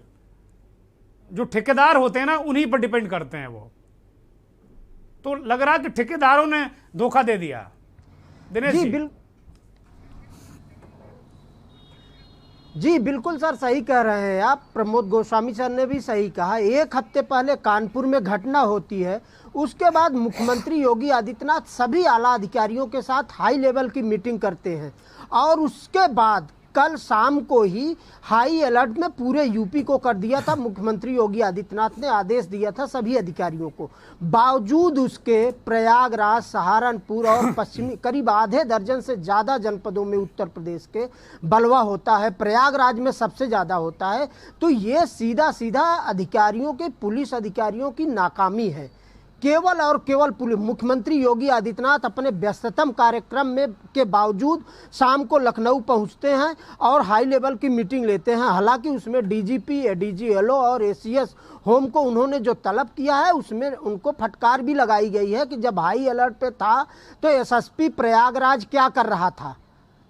जो ठेकेदार होते हैं ना, उन्हीं पर डिपेंड करते हैं वो। तो लग रहा है कि ठेकेदारों ने धोखा दे दिया। दिनेश जी बिल्कुल सर, सही कह रहे हैं आप। प्रमोद गोस्वामी सर ने भी सही कहा। एक हफ्ते पहले कानपुर में घटना होती है, उसके बाद मुख्यमंत्री योगी आदित्यनाथ सभी आला अधिकारियों के साथ हाई लेवल की मीटिंग करते हैं और उसके बाद कल शाम को ही हाई अलर्ट में पूरे यूपी को कर दिया था। मुख्यमंत्री योगी आदित्यनाथ ने आदेश दिया था सभी अधिकारियों को। बावजूद उसके प्रयागराज, सहारनपुर और पश्चिमी करीब आधे दर्जन से ज़्यादा जनपदों में उत्तर प्रदेश के बलवा होता है, प्रयागराज में सबसे ज़्यादा होता है। तो ये सीधा सीधा अधिकारियों के, पुलिस अधिकारियों की नाकामी है। केवल और केवल पुलिस, मुख्यमंत्री योगी आदित्यनाथ अपने व्यस्ततम कार्यक्रम में के बावजूद शाम को लखनऊ पहुंचते हैं और हाई लेवल की मीटिंग लेते हैं। हालांकि उसमें डीजीपी, एडीजीएलओ और एसीएस होम को उन्होंने जो तलब किया है उसमें उनको फटकार भी लगाई गई है कि जब हाई अलर्ट पे था तो एसएसपी प्रयागराज क्या कर रहा था,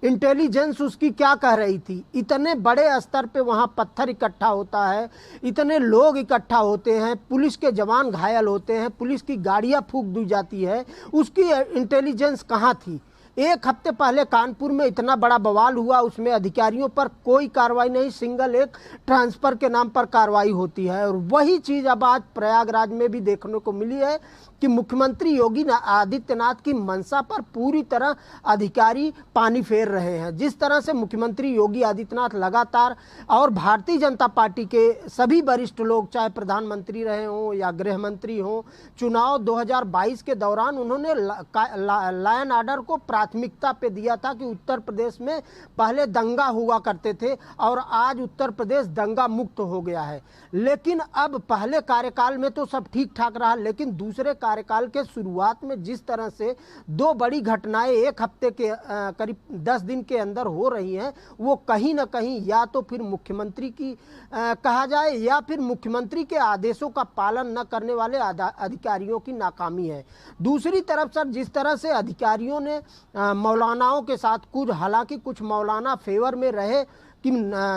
इंटेलिजेंस उसकी क्या कह रही थी। इतने बड़े स्तर पे वहाँ पत्थर इकट्ठा होता है, इतने लोग इकट्ठा होते हैं, पुलिस के जवान घायल होते हैं, पुलिस की गाड़ियाँ फूंक दी जाती है, उसकी इंटेलिजेंस कहाँ थी। एक हफ्ते पहले कानपुर में इतना बड़ा बवाल हुआ, उसमें अधिकारियों पर कोई कार्रवाई नहीं, सिंगल एक ट्रांसफर के नाम पर कार्रवाई होती है। और वही चीज़ अब आज प्रयागराज में भी देखने को मिली है कि मुख्यमंत्री योगी आदित्यनाथ की मंशा पर पूरी तरह अधिकारी पानी फेर रहे हैं। जिस तरह से मुख्यमंत्री योगी आदित्यनाथ लगातार और भारतीय जनता पार्टी के सभी वरिष्ठ लोग, चाहे प्रधानमंत्री रहे हों या गृह मंत्री हों, चुनाव 2022 के दौरान उन्होंने लॉ एंड ऑर्डर को प्राथमिकता पे दिया था कि उत्तर प्रदेश में पहले दंगा हुआ करते थे और आज उत्तर प्रदेश दंगा मुक्त हो गया है। लेकिन अब पहले कार्यकाल में तो सब ठीक ठाक रहा, लेकिन दूसरे कार्यकाल के शुरुआत में जिस तरह से दो बड़ी घटनाएं एक हफ्ते के करीब 10 दिन के अंदर हो रही हैं, वो कहीं ना कहीं या तो फिर मुख्यमंत्री की कहा जाए या फिर मुख्यमंत्री के आदेशों का पालन न करने वाले अधिकारियों की नाकामी है। दूसरी तरफ सर, जिस तरह से अधिकारियों ने मौलानाओं के साथ हालांकि कुछ मौलाना फेवर में रहे कि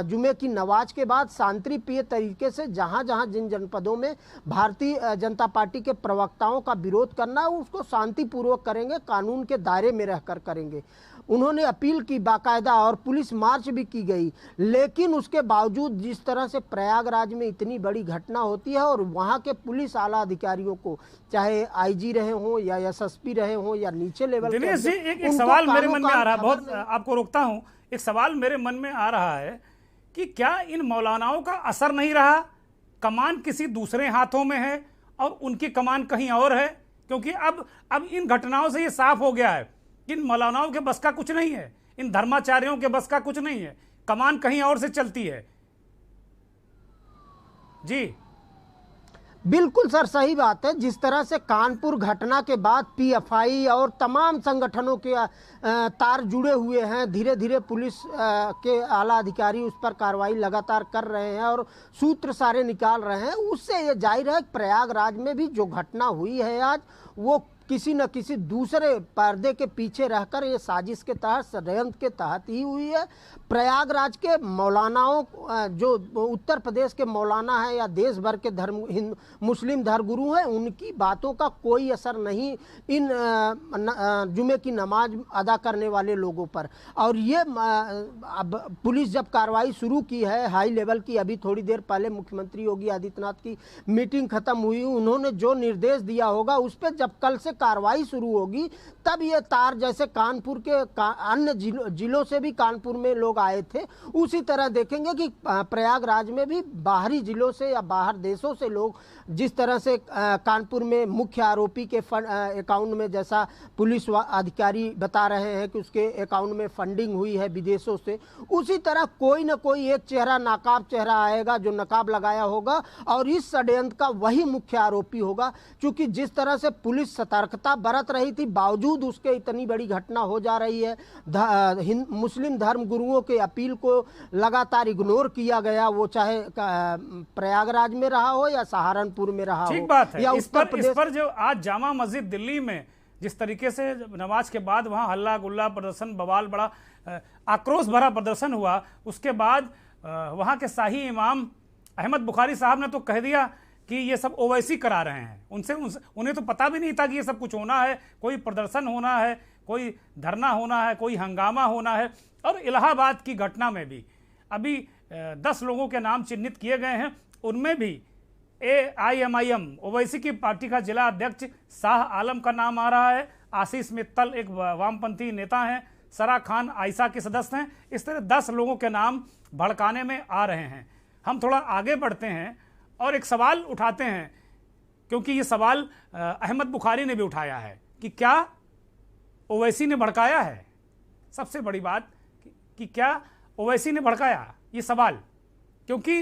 जुमे की नमाज के बाद शांतिप्रिय तरीके से जहां जहां जिन जनपदों में भारतीय जनता पार्टी के प्रवक्ताओं का विरोध करना है उसको शांतिपूर्वक करेंगे, कानून के दायरे में रहकर करेंगे। उन्होंने अपील की बाकायदा और पुलिस मार्च भी की गई। लेकिन उसके बावजूद जिस तरह से प्रयागराज में इतनी बड़ी घटना होती है और वहाँ के पुलिस आला अधिकारियों को, चाहे आईजी रहे हों या एसएसपी रहे हों या नीचे लेवल के, दिनेश जी एक सवाल मेरे मन में आ रहा है, बहुत आपको रोकता हूँ, एक सवाल मेरे मन में आ रहा है कि क्या इन मौलानाओं का असर नहीं रहा? कमान किसी दूसरे हाथों में है और उनकी कमान कहीं और है, क्योंकि अब इन घटनाओं से ये साफ हो गया है कि इन मौलानाओं के बस का कुछ नहीं है, इन धर्माचार्यों के बस का कुछ नहीं है, कमान कहीं और से चलती है। जी बिल्कुल सर, सही बात है। जिस तरह से कानपुर घटना के बाद पीएफआई और तमाम संगठनों के तार जुड़े हुए हैं, धीरे धीरे पुलिस के आला अधिकारी उस पर कार्रवाई लगातार कर रहे हैं और सूत्र सारे निकाल रहे हैं। उससे ये जाहिर है प्रयागराज में भी जो घटना हुई है आज, वो किसी न किसी दूसरे पर्दे के पीछे रहकर ये साजिश के तहत, षड्यंत्र के तहत ही हुई है। प्रयागराज के मौलानाओं, जो उत्तर प्रदेश के मौलाना है या देश भर के मुस्लिम धर्मगुरु हैं, उनकी बातों का कोई असर नहीं इन जुमे की नमाज अदा करने वाले लोगों पर। और ये अब पुलिस जब कार्रवाई शुरू की है हाई लेवल की, अभी थोड़ी देर पहले मुख्यमंत्री योगी आदित्यनाथ की मीटिंग खत्म हुई, उन्होंने जो निर्देश दिया होगा उस पर जब कल से कार्रवाई शुरू होगी तब ये तार, जैसे कानपुर के अन्य जिलों से भी कानपुर में लोग आए थे, उसी तरह देखेंगे कि प्रयागराज में भी बाहरी जिलों से या बाहर देशों से लोग, जिस तरह से कानपुर में मुख्य आरोपी के अकाउंट में, जैसा पुलिस अधिकारी बता रहे हैं कि उसके अकाउंट में फंडिंग हुई है विदेशों से, उसी तरह कोई ना कोई एक चेहरा, नाकाब चेहरा आएगा जो नकाब लगाया होगा और इस षड्यंत्र का वही मुख्य आरोपी होगा। क्योंकि जिस तरह से पुलिस सतर्कता बरत रही थी, बावजूद उसके इतनी बड़ी घटना हो जा रही है। मुस्लिम धर्म गुरुओं के अपील को लगातार इग्नोर किया गया, वो चाहे प्रयागराज में रहा हो या सहारनपुर में रहा हो। ठीक बात है। इस पर जो आज जामा मस्जिद दिल्ली में जिस तरीके से नमाज के बाद वहाँ हल्ला गुल्ला प्रदर्शन बवाल बड़ा आक्रोश भरा प्रदर्शन हुआ, उसके बाद वहाँ के शाही इमाम अहमद बुखारी साहब ने तो कह दिया कि ये सब ओवैसी करा रहे हैं। उन्हें तो पता भी नहीं था कि ये सब कुछ होना है, कोई प्रदर्शन होना है, कोई धरना होना है, कोई हंगामा होना है। और इलाहाबाद की घटना में भी अभी 10 लोगों के नाम चिन्हित किए गए हैं, उनमें भी AIMIM ओवैसी की पार्टी का जिला अध्यक्ष शाह आलम का नाम आ रहा है, आशीष मित्तल एक वामपंथी नेता हैं, सरा खान आयशा के सदस्य हैं। इस तरह 10 लोगों के नाम भड़काने में आ रहे हैं। हम थोड़ा आगे बढ़ते हैं और एक सवाल उठाते हैं, क्योंकि ये सवाल अहमद बुखारी ने भी उठाया है कि क्या ओवैसी ने भड़काया है। सबसे बड़ी बात कि क्या ओवैसी ने भड़काया, ये सवाल, क्योंकि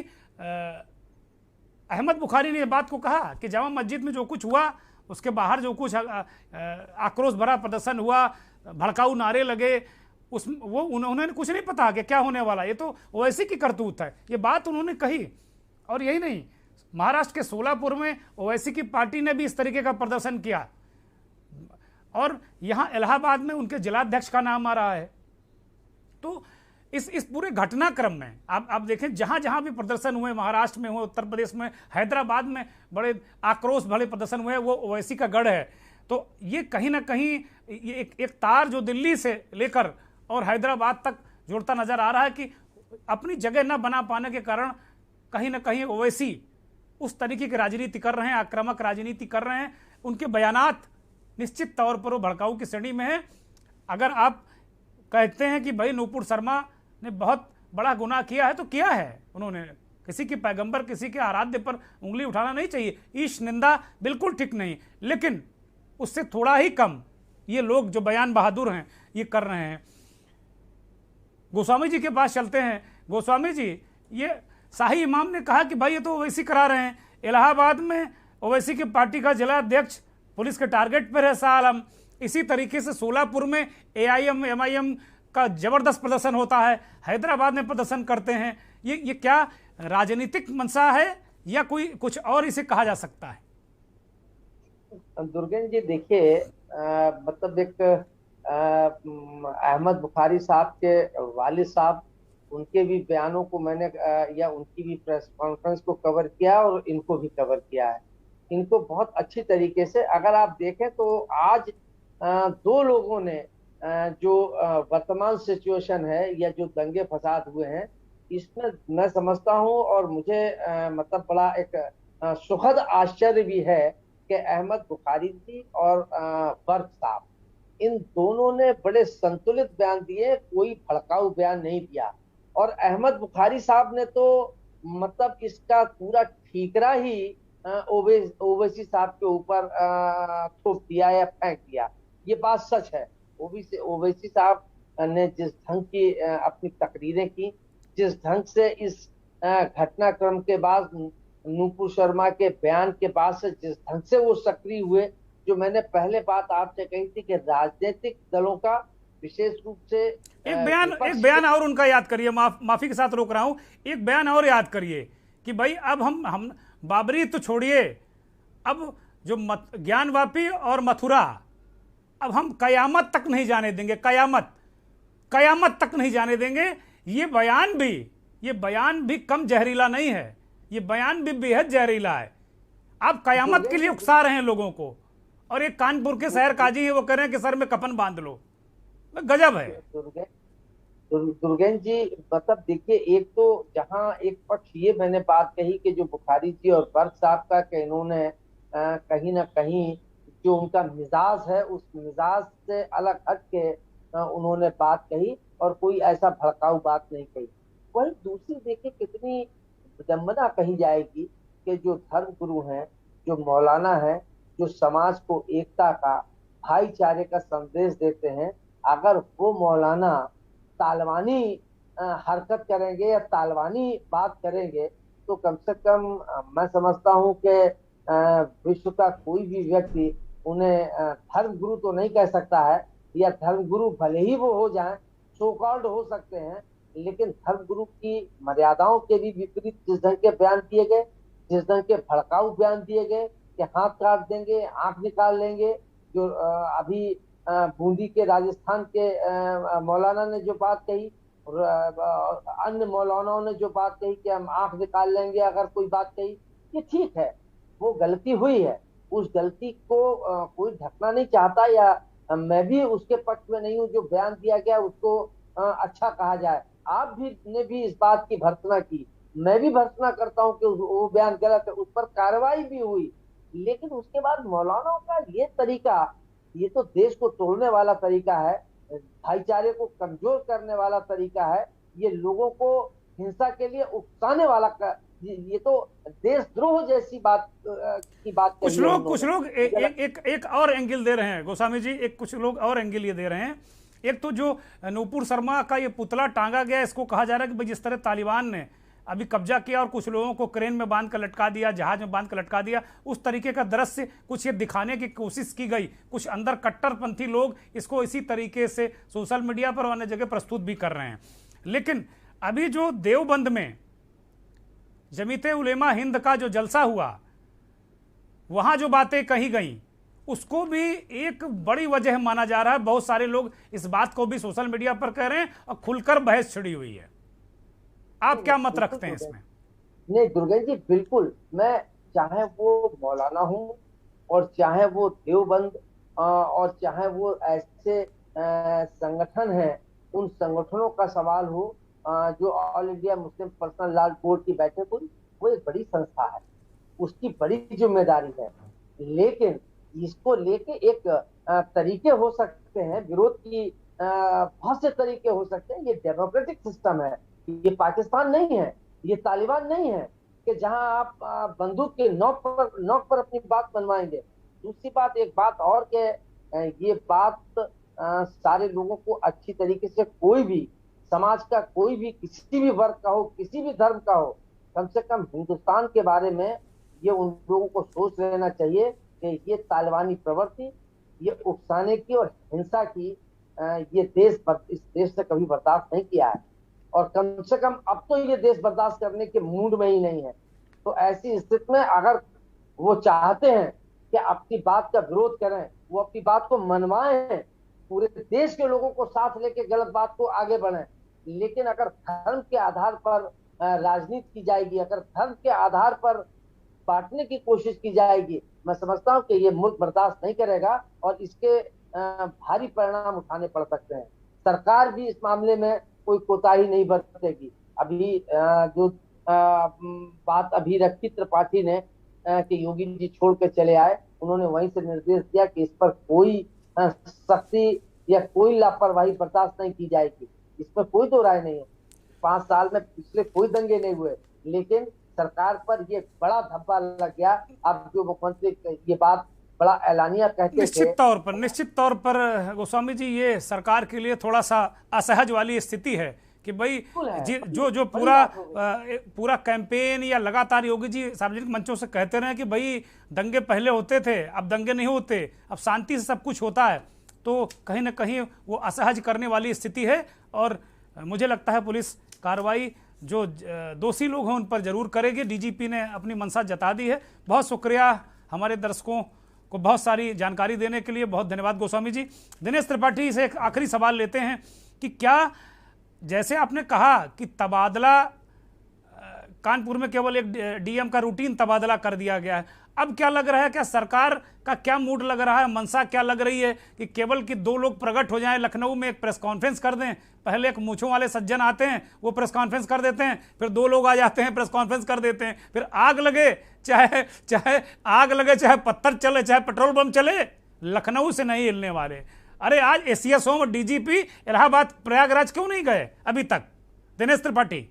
अहमद बुखारी ने ये बात को कहा कि जामा मस्जिद में जो कुछ हुआ, उसके बाहर जो कुछ आक्रोश भरा प्रदर्शन हुआ, भड़काऊ नारे लगे, उन्होंने कुछ नहीं पता कि क्या होने वाला, ये तो ओवैसी की करतूत है, ये बात उन्होंने कही। और यही नहीं, महाराष्ट्र के सोलापुर में ओवैसी की पार्टी ने भी इस तरीके का प्रदर्शन किया, और यहाँ इलाहाबाद में उनके जिलाध्यक्ष का नाम आ रहा है। तो इस पूरे घटनाक्रम में आप देखें, जहाँ जहाँ भी प्रदर्शन हुए, महाराष्ट्र में हुए, उत्तर प्रदेश में, हैदराबाद में बड़े आक्रोश भरे प्रदर्शन हुए, वो ओवैसी का गढ़ है। तो ये कहीं ना कहीं ये एक तार जो दिल्ली से लेकर और हैदराबाद तक जुड़ता नजर आ रहा है कि अपनी जगह न बना पाने के कारण कहीं ना कहीं ओवैसी उस तरीके की राजनीति कर रहे हैं, आक्रामक राजनीति कर रहे हैं। उनके बयानात निश्चित तौर पर वो भड़काऊ की श्रेणी में है। अगर आप कहते हैं कि भाई नूपुर शर्मा ने बहुत बड़ा गुनाह किया है, तो किया है उन्होंने। किसी के पैगंबर, किसी के आराध्य पर उंगली उठाना नहीं चाहिए, ईश निंदा बिल्कुल ठीक नहीं, लेकिन उससे थोड़ा ही कम ये लोग जो बयान बहादुर हैं ये कर रहे हैं। गोस्वामी जी के पास चलते हैं। गोस्वामी जी, ये शाही इमाम ने कहा कि भाई ये तो ओवैसी करा रहे हैं। इलाहाबाद में ओवैसी की पार्टी का जिला अध्यक्ष पुलिस के टारगेट पर है शाह आलम। इसी तरीके से सोलापुर में AIMIM का जबरदस्त प्रदर्शन होता है, हैदराबाद में प्रदर्शन करते हैं। ये क्या राजनीतिक मंशा है या कोई कुछ और इसे कहा जा सकता है? दुर्गेन जी, देखिए, मतलब एक अहमद बुखारी साहब के वालिद साहब, उनके भी बयानों को मैंने या उनकी भी प्रेस कॉन्फ्रेंस को कवर किया और इनको भी कवर किया है। इनको बहुत अच्छी तरीके से, अगर आप देखें तो आज 2 लोगों ने जो वर्तमान सिचुएशन है या जो दंगे फसाद हुए हैं, इसमें मैं समझता हूं और मुझे मतलब बड़ा एक सुखद आश्चर्य भी है कि अहमद बुखारी जी और बर्क साहब, इन दोनों ने बड़े संतुलित बयान दिए, कोई भड़काऊ बयान नहीं दिया। और अहमद बुखारी साहब ने तो मतलब इसका पूरा ठीकरा ही ओवैसी साहब के ऊपर थोप दिया या फेंक दिया। ये बात सच है। ओवैसी साहब ने जिस ढंग की अपनी तकरीरें की, जिस ढंग से इस घटनाक्रम के बाद, नूपुर शर्मा के बयान के बाद से जिस ढंग से वो सक्रिय हुए, जो मैंने पहले बात आपसे कही थी कि राजनीतिक दलों का विशेष रूप से एक बयान और उनका याद करिए, माफी के साथ रोक रहा हूं, एक बयान और याद करिए कि भाई अब हम बाबरी तो छोड़िए, अब जो ज्ञानवापी और मथुरा, अब हम कयामत तक नहीं जाने देंगे, कयामत तक नहीं जाने देंगे। ये बयान भी कम जहरीला नहीं है, ये बयान भी बेहद जहरीला है। आप कयामत के लिए उकसा रहे हैं लोगों को, और एक कानपुर के शहर काजी हैं, वो कह रहे हैं कि सर में कफन बांध लो। गजब है। दुर्गेन जी, मतलब देखिए, एक तो जहां एक पक्ष ये मैंने बात कही कि जो बुखारी जी और बर्क साहब का कि इन्होंने कहीं ना कहीं जो उनका मिजाज है, उस मिजाज से अलग हट के उन्होंने बात कही और कोई ऐसा भड़काऊ बात नहीं कही। वही दूसरी देखिए कितनी विडंबना कही जाएगी कि जो धर्म गुरु हैं, जो मौलाना हैं, जो समाज को एकता का, भाईचारे का संदेश देते हैं, अगर वो मौलाना तालवानी हरकत करेंगे या तालवानी बात करेंगे, तो कम से कम मैं समझता हूँ कि विश्व का कोई भी व्यक्ति उन्हें धर्म गुरु तो नहीं कह सकता है, या धर्म गुरु भले ही वो हो जाएं, सो कॉल्ड हो सकते हैं, लेकिन धर्म गुरु की मर्यादाओं के भी विपरीत जिस ढंग के बयान दिए गए, जिस ढंग के भड़काऊ बयान दिए गए कि हाथ काट देंगे, आंख निकाल लेंगे, जो अभी बूंदी के राजस्थान के मौलाना ने जो बात कही और अन्य मौलानाओं ने जो बात कही कि हम आंख निकाल लेंगे अगर कोई बात कही, ये ठीक है, वो गलती हुई है। उस गलती को कोई ढकना नहीं चाहता, या मैं भी उसके पक्ष में नहीं हूँ जो बयान दिया गया उसको अच्छा कहा जाए। आप भी ने भी इस बात की भर्त्सना की, मैं भी भर्त्सना करता हूँ कि वो बयान गलत है, उस पर कार्रवाई भी हुई। लेकिन उसके बाद मौलानाओं का ये तरीका, ये तो देश को तोड़ने वाला तरीका है, भाईचारे को कमजोर करने वाला तरीका है, ये लोगों को हिंसा के लिए उकसाने वाला ये तो देशद्रोह जैसी बात की बात। कुछ लोग एक और एंगल दे रहे हैं गोस्वामी जी, कुछ लोग और एंगल ये दे रहे हैं। एक तो जो नूपुर शर्मा का ये पुतला टांगा गया, इसको कहा जा रहा है कि भाई जिस तरह तालिबान ने अभी कब्जा किया और कुछ लोगों को क्रेन में बांध कर लटका दिया, जहाज में बांध कर लटका दिया, उस तरीके का दृश्य कुछ ये दिखाने की कोशिश की गई। कुछ अंदर कट्टरपंथी लोग इसको इसी तरीके से सोशल मीडिया पर और अन्य जगह प्रस्तुत भी कर रहे हैं। लेकिन अभी जो देवबंद में जमीते उलेमा हिंद का जो जलसा हुआ, वहां जो बातें कही गई, उसको भी एक बड़ी वजह माना जा रहा है। बहुत सारे लोग इस बात को भी सोशल मीडिया पर कह रहे हैं और खुलकर बहस छिड़ी हुई है। आप क्या मत रखते हैं इसमें? नहीं दुर्गेश जी, बिल्कुल, मैं चाहे वो मौलाना हूँ और चाहे वो देवबंद और चाहे वो ऐसे संगठन हैं, उन संगठनों का सवाल हो जो all India Muslim personal law board की बैठक हुई, वो एक बड़ी संस्था है, उसकी बड़ी जिम्मेदारी है। लेकिन इसको लेके एक तरीके हो सकते हैं, विरोध की बहुत से तरीके हो सकते हैं। ये डेमोक्रेटिक सिस्टम है, ये पाकिस्तान नहीं है, ये तालिबान नहीं है कि जहां आप बंदूक के नोक पर अपनी बात मनवाएंगे। दूसरी बात, एक बात और के ये बात सारे लोगों को अच्छी तरीके से, कोई भी समाज का, कोई भी किसी भी वर्ग का हो, किसी भी धर्म का हो, कम से कम हिंदुस्तान के बारे में ये उन लोगों को सोच लेना चाहिए कि ये तालिबानी प्रवृत्ति, ये उकसाने की और हिंसा की ये देश इस देश से कभी बर्दाश्त नहीं किया है, और कम से कम अब तो ये देश बर्दाश्त करने के मूड में ही नहीं है। तो ऐसी स्थिति में अगर वो चाहते हैं कि अपनी बात का विरोध करें, वो अपनी बात को मनवाएं, पूरे देश के लोगों को साथ लेके गलत बात को आगे बढ़ें। लेकिन अगर धर्म के आधार पर राजनीति की जाएगी, अगर धर्म के आधार पर बांटने की कोशिश की जाएगी, मैं समझता हूं कि ये मुल्क बर्दाश्त नहीं करेगा और इसके भारी परिणाम उठाने पड़ सकते हैं। सरकार भी इस मामले में कोई कोताही नहीं बरतेगी। अभी जो बात अभी रखी त्रिपाठी ने कि योगी जी छोड़ के चले आए, उन्होंने वहीं से निर्देश दिया कि इस पर कोई सख्ती या कोई लापरवाही बर्दाश्त नहीं की जाएगी। इसमें कोई दो राय नहीं है। 5 साल में पिछले कोई दंगे नहीं हुए, लेकिन सरकार पर ये बड़ा धब्बा लग गया। अब जो मुख्यमंत्री ये बात बड़ा ऐलानिया कहते थे, निश्चित तौर पर गोस्वामी जी, ये सरकार के लिए थोड़ा सा असहज वाली स्थिति है कि भाई जो पूरा कैंपेन या लगातार योगी जी सार्वजनिक मंचों से कहते रहे कि भाई दंगे पहले होते थे, अब दंगे नहीं होते, अब शांति से सब कुछ होता है, तो कहीं ना कहीं वो असहज करने वाली स्थिति है। और मुझे लगता है पुलिस कार्रवाई जो दोषी लोग हैं उन पर जरूर करेगी। डीजीपी ने अपनी मंशा जता दी है। बहुत शुक्रिया हमारे दर्शकों को बहुत सारी जानकारी देने के लिए, बहुत धन्यवाद गोस्वामी जी। दिनेश त्रिपाठी से एक आखिरी सवाल लेते हैं कि क्या, जैसे आपने कहा कि तबादला कानपुर में केवल एक डीएम का रूटीन तबादला कर दिया गया है, अब क्या लग रहा है, क्या सरकार का क्या मूड लग रहा है, मंशा क्या लग रही है कि केवल कि 2 लोग प्रकट हो जाएं, लखनऊ में एक प्रेस कॉन्फ्रेंस कर दें? पहले एक मूंछों वाले सज्जन आते हैं, वो प्रेस कॉन्फ्रेंस कर देते हैं, फिर 2 लोग आ जाते हैं, प्रेस कॉन्फ्रेंस कर देते हैं, फिर आग लगे, चाहे आग लगे, चाहे पत्थर चले, चाहे पेट्रोल बम चले, लखनऊ से नहीं हिलने वाले। अरे आज एसीएस होम और डीजीपी इलाहाबाद प्रयागराज क्यों नहीं गए अभी तक? दिनेश त्रिपाठी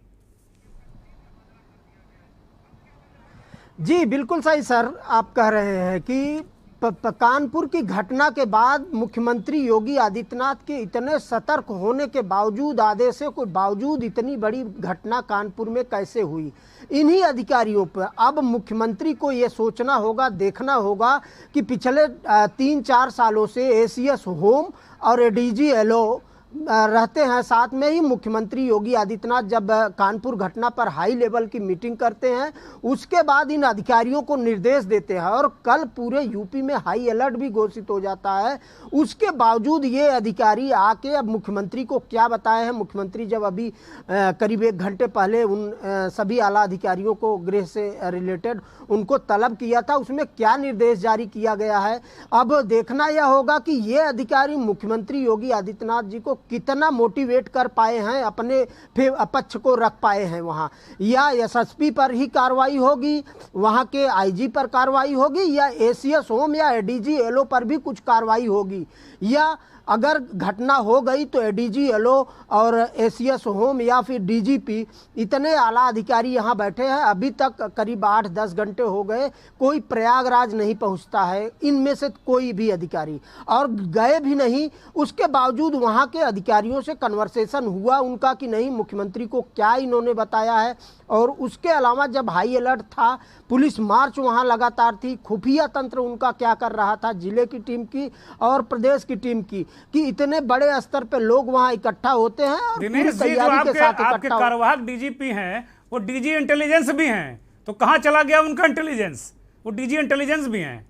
जी बिल्कुल सही सर, आप कह रहे हैं कि कानपुर की घटना के बाद मुख्यमंत्री योगी आदित्यनाथ के इतने सतर्क होने के बावजूद, आदेशों के बावजूद इतनी बड़ी घटना कानपुर में कैसे हुई? इन्हीं अधिकारियों पर अब मुख्यमंत्री को ये सोचना होगा, देखना होगा कि पिछले 3-4 सालों से एसीएस होम और एडीजी एलओ रहते हैं। साथ में ही मुख्यमंत्री योगी आदित्यनाथ जब कानपुर घटना पर हाई लेवल की मीटिंग करते हैं, उसके बाद इन अधिकारियों को निर्देश देते हैं और कल पूरे यूपी में हाई अलर्ट भी घोषित हो जाता है। उसके बावजूद ये अधिकारी आके अब मुख्यमंत्री को क्या बताए हैं। मुख्यमंत्री जब अभी करीब 1 घंटे पहले उन सभी आला अधिकारियों को गृह से रिलेटेड उनको तलब किया था, उसमें क्या निर्देश जारी किया गया है। अब देखना यह होगा कि ये अधिकारी मुख्यमंत्री योगी आदित्यनाथ जी को कितना मोटिवेट कर पाए हैं, अपने पक्ष को रख पाए हैं वहाँ, या एसएसपी पर ही कार्रवाई होगी, वहाँ के आईजी पर कार्रवाई होगी, या एसीएस होम या एडीजी एलओ पर भी कुछ कार्रवाई होगी, या अगर घटना हो गई तो एडीजी एलओ और एसीएस होम या फिर डीजीपी, इतने आला अधिकारी यहाँ बैठे हैं। अभी तक करीब 8-10 घंटे हो गए, कोई प्रयागराज नहीं पहुँचता है इनमें से कोई भी अधिकारी, और गए भी नहीं। उसके बावजूद वहाँ के अधिकारियों से कन्वर्सेशन हुआ उनका कि नहीं, मुख्यमंत्री को क्या इन्होंने बताया है। और उसके अलावा जब हाई अलर्ट था, पुलिस मार्च वहाँ लगातार थी, खुफिया तंत्र उनका क्या कर रहा था, जिले की टीम की और प्रदेश की टीम की, कि इतने बड़े स्तर पे लोग वहाँ इकट्ठा होते हैं और पूरी तैयारी के साथ आपके कार्यवाहक डीजीपी हैं, वो डीजी इंटेलिजेंस भी हैं, तो कहाँ चला गया उनका इंटेलिजेंस? वो डीजी इंटेलिजेंस भी हैं।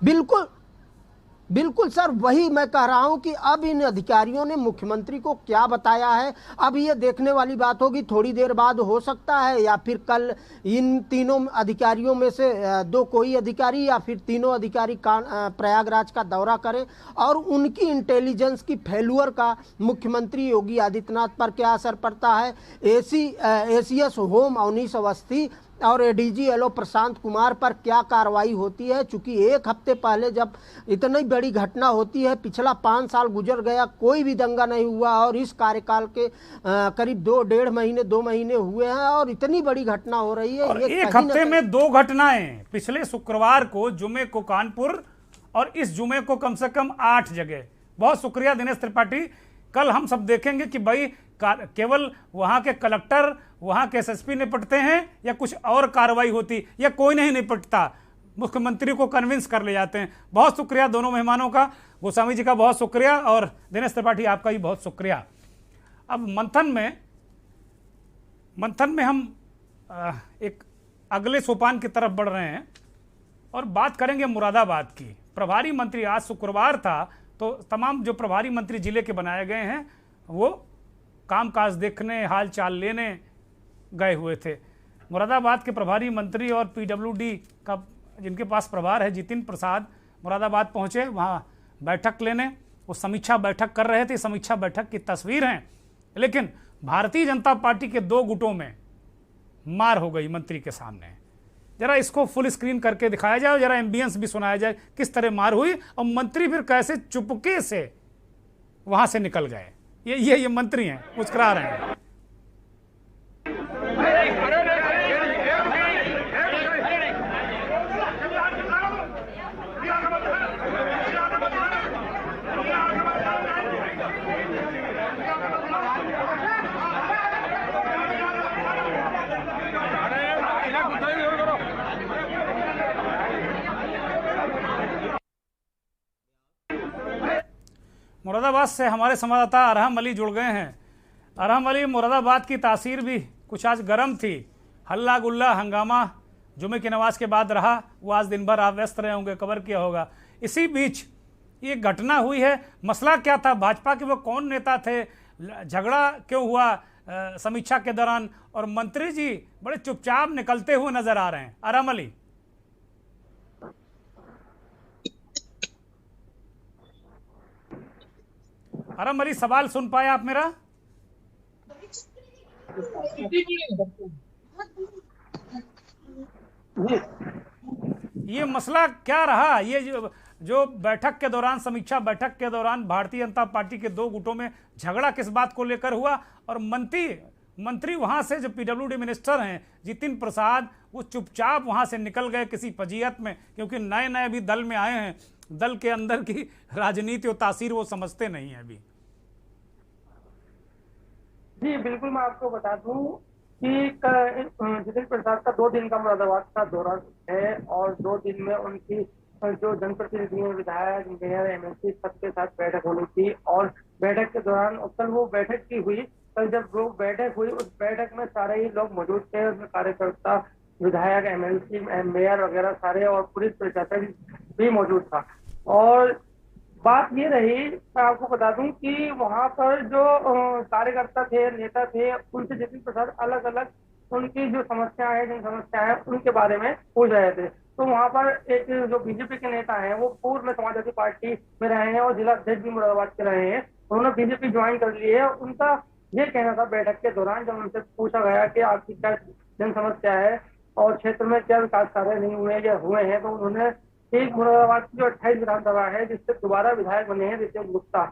बिल्कुल बिल्कुल सर, वही मैं कह रहा हूं कि अब इन अधिकारियों ने मुख्यमंत्री को क्या बताया है, अब ये देखने वाली बात होगी। थोड़ी देर बाद हो सकता है या फिर कल इन तीनों अधिकारियों में से दो कोई अधिकारी या फिर तीनों अधिकारी प्रयागराज का दौरा करें और उनकी इंटेलिजेंस की फेल्यूर का मुख्यमंत्री योगी आदित्यनाथ पर क्या असर पड़ता है। एसीएस होम अवनीश अवस्थी और एडीजी एलओ प्रशांत कुमार पर क्या कार्रवाई होती है। चूंकि 1 हफ्ते पहले जब इतनी बड़ी घटना होती है, पिछला 5 साल गुजर गया, कोई भी दंगा नहीं हुआ, और इस कार्यकाल के करीब 2 महीने हुए हैं और इतनी बड़ी घटना हो रही है। और 1 हफ्ते में 2 घटनाएं, पिछले शुक्रवार को जुमे को कानपुर और इस जुमे को कम से कम 8 जगह। बहुत शुक्रिया दिनेश त्रिपाठी। कल हम सब देखेंगे कि भाई केवल वहां के कलेक्टर, वहां के एसएसपी निपटते हैं या कुछ और कार्रवाई होती, या कोई नहीं निपटता, मुख्यमंत्री को कन्विंस कर ले जाते हैं। बहुत शुक्रिया दोनों मेहमानों का, गोस्वामी जी का बहुत शुक्रिया और दिनेश त्रिपाठी आपका भी बहुत शुक्रिया। अब मंथन में हम एक अगले सोपान की तरफ बढ़ रहे हैं और बात करेंगे मुरादाबाद की। प्रभारी मंत्री, आज शुक्रवार था तो तमाम जो प्रभारी मंत्री जिले के बनाए गए हैं वो कामकाज देखने, हाल चाल लेने गए हुए थे। मुरादाबाद के प्रभारी मंत्री और पीडब्ल्यूडी का जिनके पास प्रभार है, जितिन प्रसाद, मुरादाबाद पहुंचे, वहां बैठक लेने। वो समीक्षा बैठक कर रहे थे। समीक्षा बैठक की तस्वीर हैं, लेकिन भारतीय जनता पार्टी के 2 गुटों में मार हो गई मंत्री के सामने। जरा इसको फुल स्क्रीन करके दिखाया जाए, जरा एम्बियंस भी सुनाया जाए, किस तरह मार हुई और मंत्री फिर कैसे चुपके से वहां से निकल गए। ये मंत्री हैं, मुस्कुरा रहे हैं। मुरादाबाद से हमारे संवाददाता अरहम अली जुड़ गए हैं। अरहम अली, मुरादाबाद की तासीर भी कुछ आज गर्म थी, हल्ला गुल्ला हंगामा जुमे की नमाज के बाद रहा, वो आज दिन भर आप व्यस्त रहे होंगे, कवर किया होगा। इसी बीच ये घटना हुई है, मसला क्या था, भाजपा के वो कौन नेता थे, झगड़ा क्यों हुआ समीक्षा के दौरान, और मंत्री जी बड़े चुपचाप निकलते हुए नजर आ रहे हैं। अरहम अली। अरहम अली, सवाल सुन पाए आप मेरा? ये मसला क्या रहा, ये जो बैठक के दौरान, समीक्षा बैठक के दौरान भारतीय जनता पार्टी के 2 गुटों में झगड़ा किस बात को लेकर हुआ, और मंत्री वहां से जो पीडब्ल्यूडी मिनिस्टर हैं जितिन प्रसाद, वो चुपचाप वहां से निकल गए किसी फजीहत में, क्योंकि नए नए अभी दल में आए हैं, दल के अंदर की राजनीति और तासीर वो समझते नहीं है अभी। जी बिल्कुल, मैं आपको बता दूं कि जितिन प्रसाद का 2 दिन का मुरादाबाद का दौरा है और 2 दिन में उनकी जो जनप्रतिनिधियों, विधायक, मेयर, एमएलसी सबके साथ बैठक होनी थी। और बैठक के दौरान कल वो बैठक की हुई, कल जब वो बैठक हुई उस बैठक में सारे ही लोग मौजूद थे, उसमें कार्यकर्ता, विधायक, एमएलसी, मेयर वगैरह सारे, और पुलिस प्रशासन भी मौजूद था। और बात ये रही, मैं आपको बता दूं कि वहां पर जो कार्यकर्ता थे, नेता थे, उनसे जितिन प्रसाद अलग अलग उनकी जो समस्याएं हैं, जिन समस्याएं हैं उनके बारे में पूछ रहे थे। तो वहां पर एक जो बीजेपी के नेता हैं, वो पूर्व में समाजवादी पार्टी में रहे हैं और जिला अध्यक्ष भी मुरादाबाद के रहे हैं, उन्होंने बीजेपी ज्वाइन कर ली है। उनका ये कहना था बैठक के दौरान, जब उनसे पूछा गया कि आपकी क्या जन समस्या है और क्षेत्र में क्या विकास कार्य नहीं हुए या हुए हैं, तो उन्होंने एक मुरादाबाद की जो 28 विधानसभा है, जिससे दोबारा विधायक बने हैं ऋषभ गुप्ता,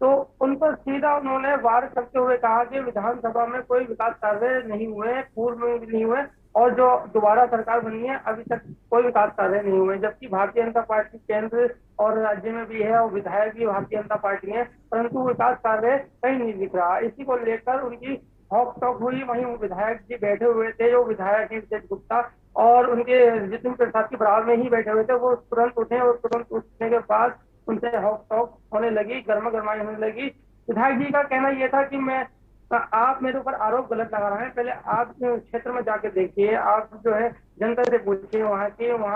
तो उन पर सीधा उन्होंने वार करते हुए कहा कि विधानसभा में कोई विकास कार्य नहीं हुए, पूर्व में भी नहीं हुए, और जो दोबारा सरकार बनी है अभी तक कोई विकास कार्य नहीं हुए। जबकि भारतीय जनता पार्टी केंद्र और राज्य में भी है और विधायक भी भारतीय जनता पार्टी है, परंतु विकास कार्य कहीं नहीं दिख रहा। इसी को लेकर उनकी हॉक टॉक हुई। वहीं वो विधायक जी बैठे हुए थे, जो विधायक हैं ऋषभ गुप्ता, और उनके जितिन प्रसाद के बराबर में ही बैठे हुए थे। वो तुरंत उठे और तुरंत उठने के बाद उनसे हॉक टॉक होने लगी, गर्मा गर्माई होने लगी। विधायक जी का कहना यह था कि आप मेरे ऊपर आरोप गलत लगा रहे हैं, पहले आप क्षेत्र में जाके देखिए, आप जो है जनता से पूछिए, वहाँ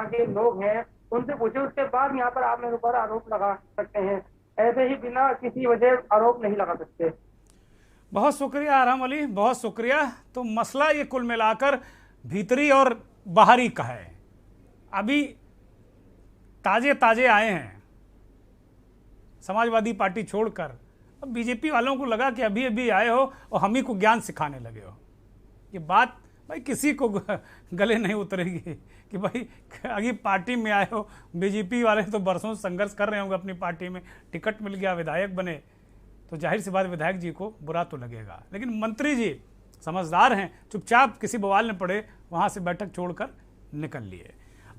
के लोग हैं उनसे पूछिए, उसके बाद यहाँ पर आप मेरे ऊपर आरोप लगा सकते हैं। ऐसे ही बिना किसी वजह आरोप नहीं लगा सकते। बहुत शुक्रिया आराम अली, बहुत शुक्रिया। तो मसला ये कुल मिलाकर भीतरी और बाहरी का है। अभी ताजे ताजे आए हैं समाजवादी पार्टी छोड़कर, अब बीजेपी वालों को लगा कि अभी अभी आए हो और हम ही को ज्ञान सिखाने लगे हो। ये बात भाई किसी को गले नहीं उतरेगी कि भाई अभी पार्टी में आए हो। बीजेपी वाले तो बरसों संघर्ष कर रहे होंगे अपनी पार्टी में, टिकट मिल गया, विधायक बने, तो जाहिर सी बात विधायक जी को बुरा तो लगेगा। लेकिन मंत्री जी समझदार हैं, चुपचाप किसी बवाल ने पड़े वहाँ से बैठक छोड़कर निकल लिए।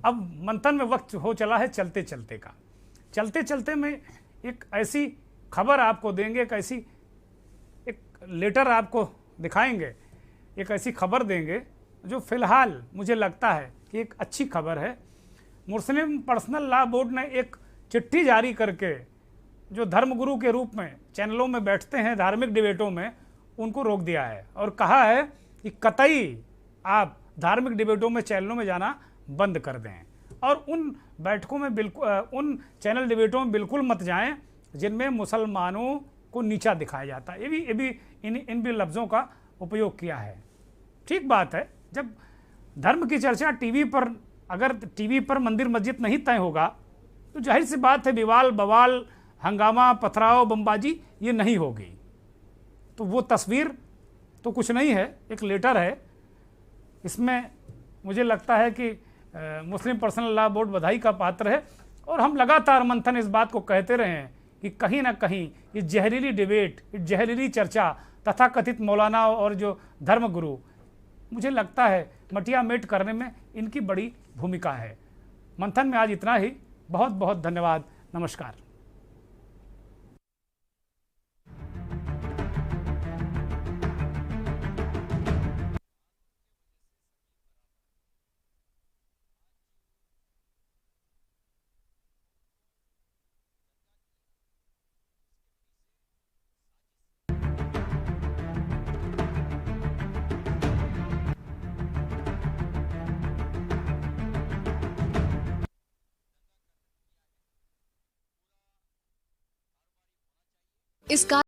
अब मंथन में वक्त हो चला है चलते चलते का। चलते चलते में एक ऐसी खबर आपको देंगे, एक लेटर आपको दिखाएंगे, एक ऐसी खबर देंगे जो फिलहाल मुझे लगता है कि एक अच्छी खबर है। मुस्लिम पर्सनल लॉ बोर्ड ने एक चिट्ठी जारी करके जो धर्मगुरु के रूप में चैनलों में बैठते हैं धार्मिक डिबेटों में, उनको रोक दिया है और कहा है कि कतई आप धार्मिक डिबेटों में चैनलों में जाना बंद कर दें और उन बैठकों में बिल्कुल, उन चैनल डिबेटों में बिल्कुल मत जाएं जिनमें मुसलमानों को नीचा दिखाया जाता है। ये भी इन भी लफ्ज़ों का उपयोग किया है। ठीक बात है, जब धर्म की चर्चा टीवी पर, अगर टीवी पर मंदिर मस्जिद नहीं तय होगा तो जाहिर सी बात है विवाल बवाल, हंगामा, पथराव, बमबाजी ये नहीं होगी। तो वो तस्वीर तो कुछ नहीं है, एक लेटर है। इसमें मुझे लगता है कि मुस्लिम पर्सनल लॉ बोर्ड बधाई का पात्र है और हम लगातार मंथन इस बात को कहते रहे हैं कि कहीं ना कहीं ये जहरीली डिबेट, जहरीली चर्चा तथा कथित मौलाना और जो धर्मगुरु, मुझे लगता है मटिया मेट करने में इनकी बड़ी भूमिका है। मंथन में आज इतना ही। बहुत बहुत धन्यवाद। नमस्कार। इसका